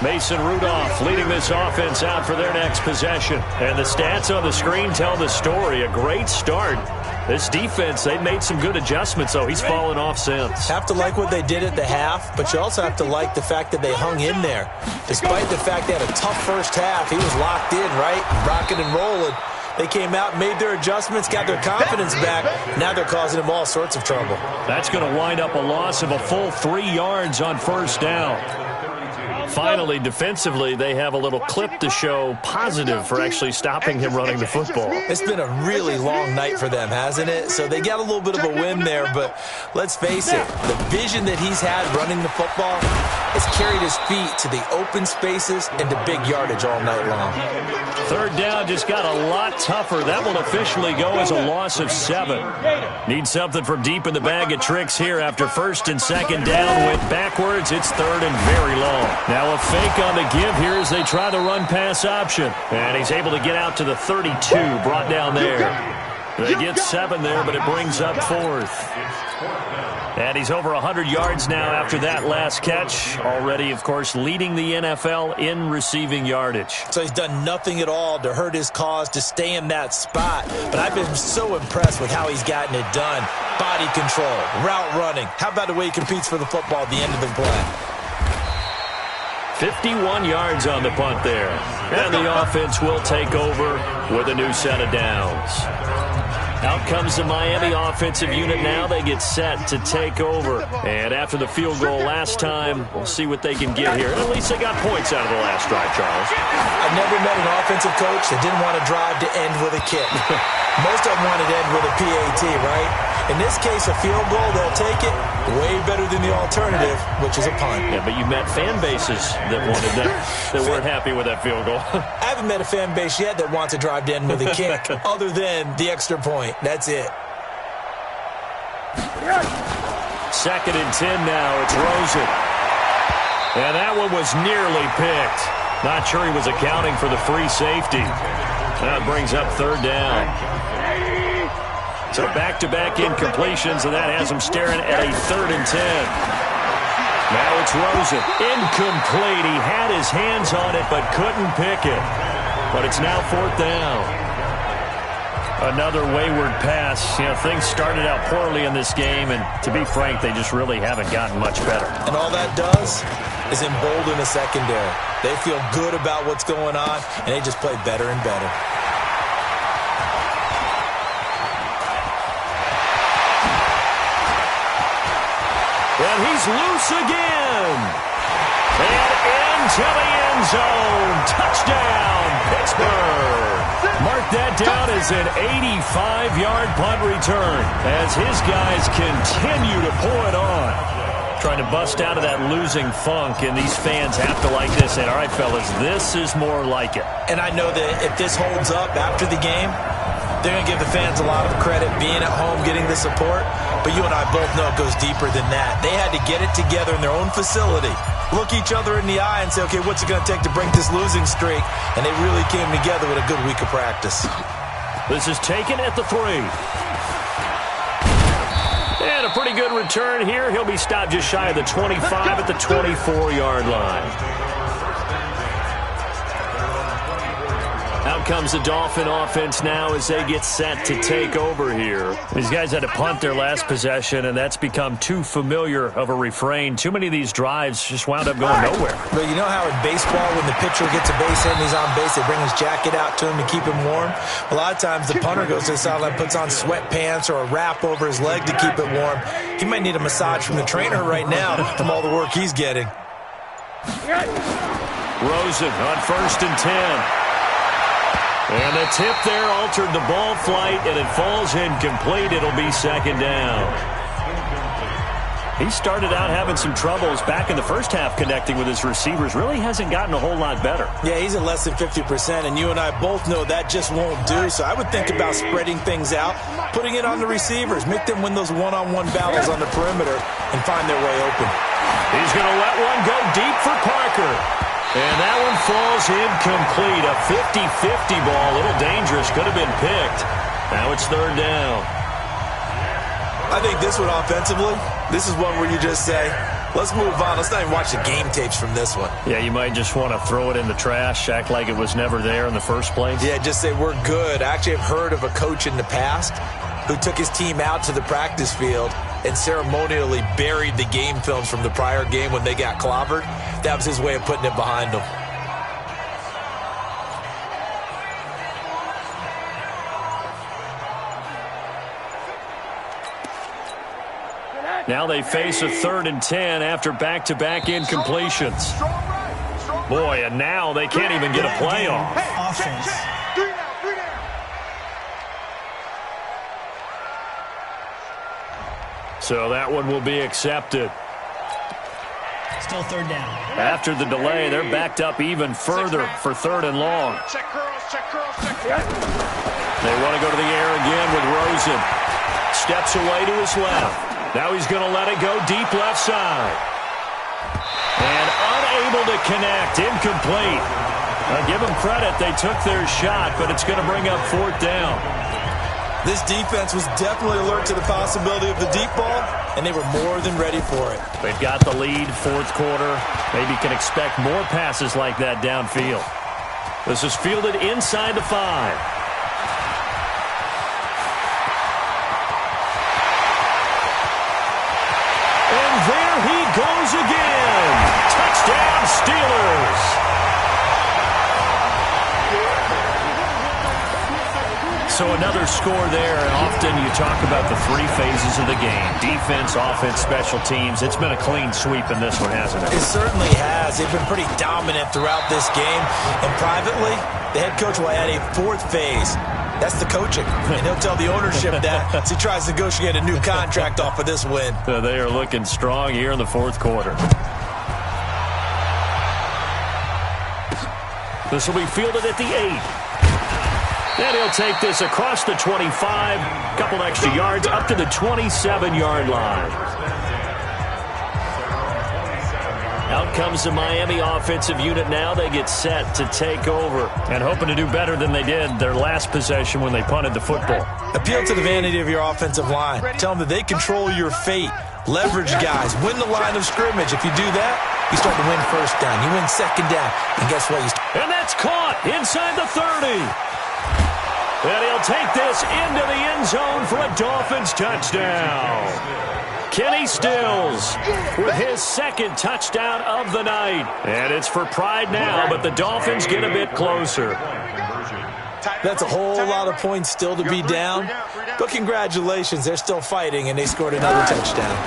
Mason Rudolph leading this offense out for their next possession. And the stats on the screen tell the story. A great start. This defense, they've made some good adjustments, though. He's fallen off since. Have to like what they did at the half, but you also have to like the fact that they hung in there. Despite the fact they had a tough first half, he was locked in, right? Rocking and rolling. They came out, made their adjustments, got their confidence back. Now they're causing them all sorts of trouble. That's going to wind up a loss of a full 3 yards on first down. Finally, defensively, they have a little clip to show positive for actually stopping him running the football. It's been a really long night for them, hasn't it? So they got a little bit of a win there, but let's face it, the vision that he's had running the football has carried his feet to the open spaces and to big yardage all night long. 3rd down just got a lot tougher. That will officially go as a loss of 7. Need something from deep in the bag of tricks here after 1st and 2nd down. Went backwards. It's 3rd and very long. Now a fake on the give here as they try the run-pass option. And he's able to get out to the 32, brought down there. They get 7 there, but it brings up 4th. And he's over 100 yards now after that last catch. Already, of course, leading the NFL in receiving yardage. So he's done nothing at all to hurt his cause, to stay in that spot. But I've been so impressed with how he's gotten it done. Body control, route running. How about the way he competes for the football at the end of the play? 51 yards on the punt there. And the offense will take over with a new set of downs. Out comes the Miami offensive unit now. They get set to take over. And after the field goal last time, we'll see what they can get here. And at least they got points out of the last drive, Charles. I've never met an offensive coach that didn't want to drive to end with a kick. Most of them wanted to end with a PAT, right? In this case, a field goal, they'll take it. Way better than the alternative, which is a punt. Yeah, but you met fan bases that wanted that, that weren't happy with that field goal. I haven't met a fan base yet that wants to drive to end with a kick, other than the extra point. That's it. 2nd and 10 now. It's Rosen. And that one was nearly picked. Not sure he was accounting for the free safety. That brings up 3rd down. So back-to-back incompletions, and that has him staring at a 3rd and 10. Now it's Rosen. Incomplete. He had his hands on it but couldn't pick it. But it's now 4th down. Another wayward pass. You know, things started out poorly in this game, and to be frank, they just really haven't gotten much better. And all that does is embolden the secondary. They feel good about what's going on, and they just play better and better. And he's loose again. And into the end zone. Touchdown, Pittsburgh. Mark that down as an 85-yard punt return as his guys continue to pull it on. Trying to bust out of that losing funk, and these fans have to like this. And, all right, fellas, this is more like it. And I know that if this holds up after the game, They're going to give the fans a lot of credit being at home, getting the support. But you and I both know it goes deeper than that. They had to get it together in their own facility, look each other in the eye and say, okay, what's it going to take to break this losing streak? And they really came together with a good week of practice. This is taken at the 3. And a pretty good return here. He'll be stopped just shy of the 25 at the 24-yard line. Out comes the Dolphin offense now as they get set to take over here. These guys had to punt their last possession, and that's become too familiar of a refrain. Too many of these drives just wound up going nowhere. But you know how in baseball, when the pitcher gets a base hit and he's on base, they bring his jacket out to him to keep him warm? A lot of times the punter goes to the sideline, puts on sweatpants or a wrap over his leg to keep it warm. He might need a massage from the trainer right now from all the work he's getting. Rosen on 1st and 10. And the tip there altered the ball flight, and it falls incomplete. It'll be 2nd down. He started out having some troubles back in the first half connecting with his receivers. Really hasn't gotten a whole lot better. Yeah, he's at less than 50%, and you and I both know that just won't do. So I would think about spreading things out, putting it on the receivers, make them win those one-on-one battles on the perimeter and find their way open. He's going to let one go deep for Parker. And that one falls incomplete. A 50-50 ball. A little dangerous. Could have been picked. Now it's 3rd down. I think this one offensively, this is one where you just say, let's move on. Let's not even watch the game tapes from this one. Yeah, you might just want to throw it in the trash, act like it was never there in the first place. Yeah, just say we're good. I actually have heard of a coach in the past who took his team out to the practice field and ceremonially buried the game films from the prior game when they got clobbered. That was his way of putting it behind them. Now they face a 3rd and 10 after back-to-back incompletions. Boy, and now they can't even get a play off. Offense. So that one will be accepted. Still 3rd down. After the delay, they're backed up even further for 3rd and long. They want to go to the air again with Rosen. Steps away to his left. Now he's going to let it go deep left side. And unable to connect. Incomplete. I'll give them credit. They took their shot, but it's going to bring up 4th down. This defense was definitely alert to the possibility of the deep ball, and they were more than ready for it. They've got the lead, 4th quarter. Maybe can expect more passes like that downfield. This is fielded inside the 5. And there he goes again. Touchdown, Steelers. So another score there, and often you talk about the 3 phases of the game. Defense, offense, special teams. It's been a clean sweep in this one, hasn't it? It certainly has. They've been pretty dominant throughout this game. And privately, the head coach will add a 4th phase. That's the coaching. And he'll tell the ownership that as he tries to negotiate a new contract off of this win. So they are looking strong here in the 4th quarter. This will be fielded at the 8. And he'll take this across the 25, a couple extra yards, up to the 27-yard line. Out comes the Miami offensive unit now. They get set to take over and hoping to do better than they did their last possession when they punted the football. Appeal to the vanity of your offensive line. Tell them that they control your fate. Leverage guys. Win the line of scrimmage. If you do that, you start to win 1st down. You win 2nd down. And guess what? And that's caught inside the 30. And he'll take this into the end zone for a Dolphins touchdown. Kenny Stills with his 2nd touchdown of the night. And it's for pride now, but the Dolphins get a bit closer. That's a whole lot of points still to be down. But congratulations, they're still fighting, and they scored another touchdown.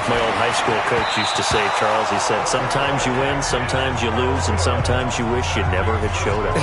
My old high school coach used to say, Charles, he said, sometimes you win, sometimes you lose, and sometimes you wish you never had showed up.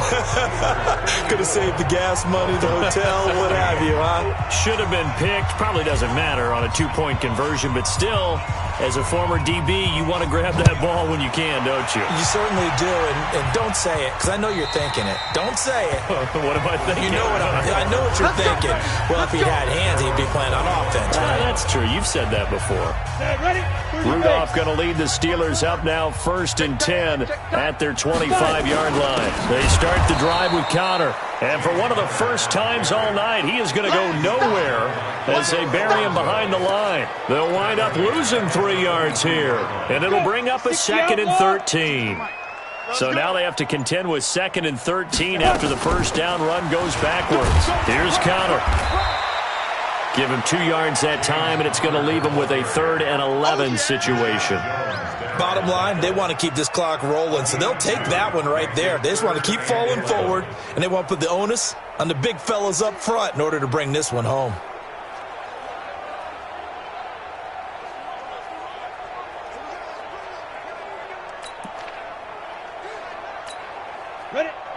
Could have saved the gas money, the hotel, what have you, huh? Should have been picked. Probably doesn't matter on a 2-point conversion, but still, as a former DB, you want to grab that ball when you can, don't you? You certainly do, and don't say it, because I know you're thinking it. Don't say it. What am I thinking? You know I know what you're thinking. Well, if he had hands, he'd be playing on offense, right? That's true. You've said that before. Ready? Rudolph going to lead the Steelers up now 1st and 10 at their 25-yard line. They start the drive with Connor. And for one of the first times all night, he is going to go nowhere as they bury him behind the line. They'll wind up losing 3 yards here. And it'll bring up a 2nd and 13. So now they have to contend with 2nd and 13 after the first down run goes backwards. Here's Connor. Give him 2 yards that time, and it's going to leave him with a 3rd and 11 situation. Bottom line, they want to keep this clock rolling, so they'll take that one right there. They just want to keep falling forward, and they want to put the onus on the big fellas up front in order to bring this one home.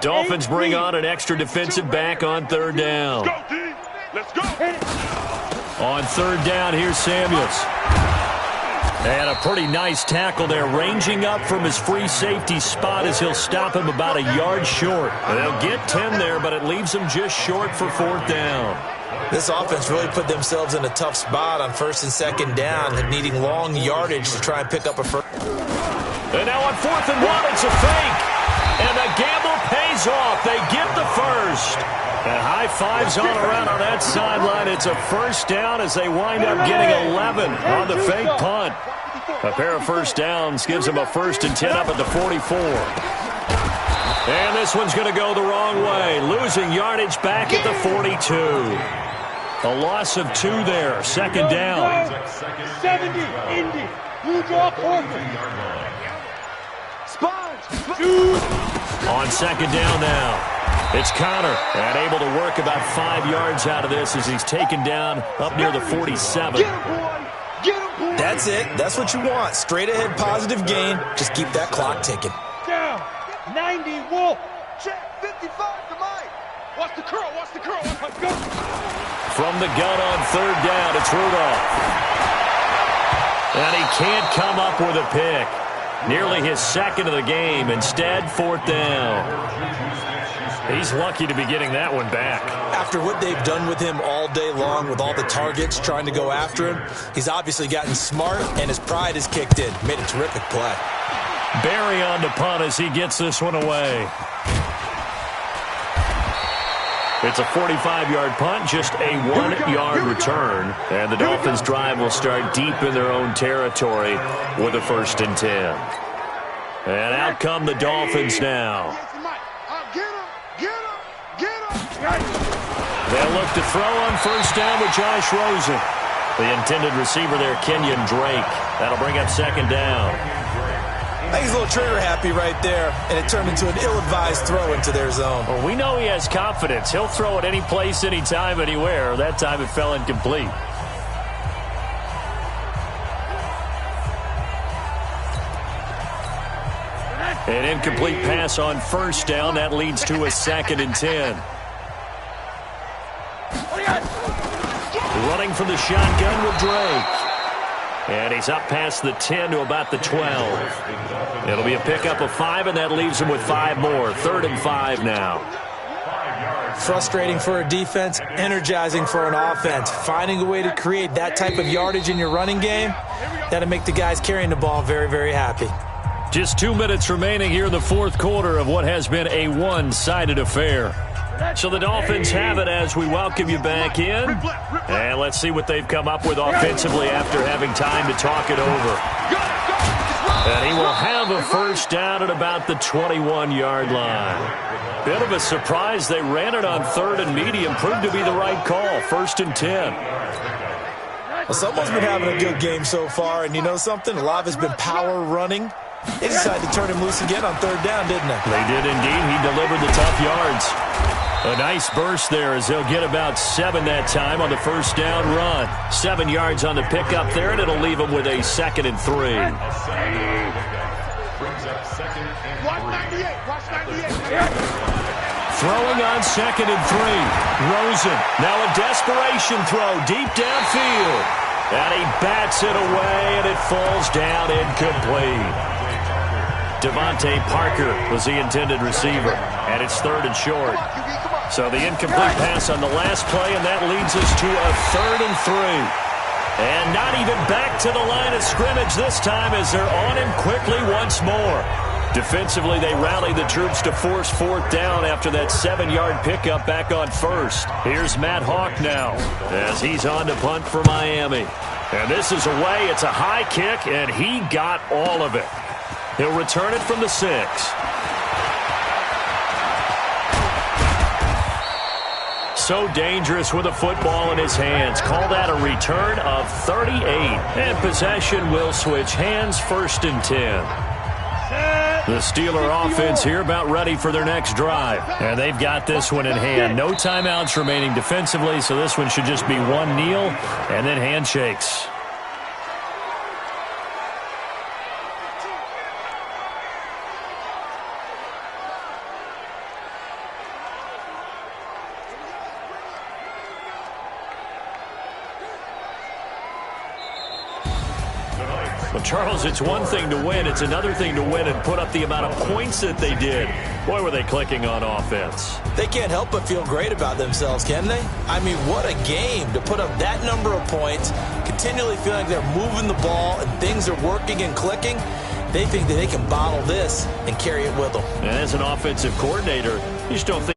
Dolphins bring on an extra defensive back on 3rd down. Let's go. On 3rd down, here's Samuels. And a pretty nice tackle there, ranging up from his free safety spot as he'll stop him about a yard short. And they'll get 10 there, but it leaves them just short for 4th down. This offense really put themselves in a tough spot on 1st and 2nd down, needing long yardage to try and pick up a first. And now on 4th and 1, it's a fake. And the gamble pays off. They get the first. And high fives all around on that sideline. It's a first down as they wind up getting 11 on the fake punt. A pair of first downs gives them a 1st and 10 up at the 44. And this one's going to go the wrong way. Losing yardage back at the 42. A loss of 2 there. 2nd down. 70, Indy. Blue draw corner. On 2nd down now. It's Connor, and able to work about 5 yards out of this as he's taken down up near the 47. That's it. That's what you want. Straight ahead positive gain. Just keep that clock ticking. Down. 90, Wolf. Check. 55 to Mike. Watch the curl. Watch the curl. Let's go. From the gun on 3rd down, it's Rudolph. And he can't come up with a pick. Nearly his 2nd of the game. Instead, 4th down. He's lucky to be getting that one back. After what they've done with him all day long with all the targets trying to go after him, he's obviously gotten smart and his pride has kicked in. Made a terrific play. Barry on the punt as he gets this one away. It's a 45-yard punt, just a 1-yard return. And the Dolphins' drive will start deep in their own territory with a 1st and 10. And out come the Dolphins now. They'll look to throw on 1st down with Josh Rosen. The intended receiver there, Kenyon Drake. That'll bring up 2nd down. I think he's a little trigger happy right there, and it turned into an ill-advised throw into their zone. Well, we know he has confidence. He'll throw it any place, anytime, anywhere. That time it fell incomplete. An incomplete pass on 1st down. That leads to a 2nd and 10. Running from the shotgun with Drake. And he's up past the 10 to about the 12. It'll be a pickup of 5, and that leaves him with 5 more. 3rd and 5 now. Frustrating for a defense, energizing for an offense. Finding a way to create that type of yardage in your running game, that'll make the guys carrying the ball very, very happy. Just 2 minutes remaining here in the 4th quarter of what has been a one-sided affair. So the Dolphins have it as we welcome you back in. And let's see what they've come up with offensively after having time to talk it over. And he will have a 1st down at about the 21-yard line. Bit of a surprise. They ran it on 3rd and medium. Proved to be the right call. 1st and 10. Well, someone's been having a good game so far. And you know something? A lot has been power running. They decided to turn him loose again on 3rd down, didn't they? They did indeed. He delivered the tough yards. A nice burst there as they'll get about 7 that time on the 1st down run. 7 yards on the pickup there, and it'll leave them with a 2nd and 3. Watch 98. Watch 98. Throwing on 2nd and 3. Rosen. Now a desperation throw deep downfield. And he bats it away, and it falls down incomplete. Devontae Parker was the intended receiver, and it's 3rd and short. So the incomplete pass on the last play, and that leads us to a 3rd and 3. And not even back to the line of scrimmage this time as they're on him quickly once more. Defensively, they rallied the troops to force 4th down after that 7-yard pickup back on 1st. Here's Matt Hawk now as he's on to punt for Miami. And this is away. It's a high kick, and he got all of it. He'll return it from the 6. So dangerous with a football in his hands. Call that a return of 38. And possession will switch hands, 1st and 10. The Steeler offense here about ready for their next drive. And they've got this one in hand. No timeouts remaining defensively, so this one should just be one kneel and then handshakes. Well, Charles, it's one thing to win. It's another thing to win and put up the amount of points that they did. Boy, were they clicking on offense. They can't help but feel great about themselves, can they? I mean, what a game to put up that number of points, continually feeling they're moving the ball and things are working and clicking. They think that they can bottle this and carry it with them. And as an offensive coordinator, you just don't think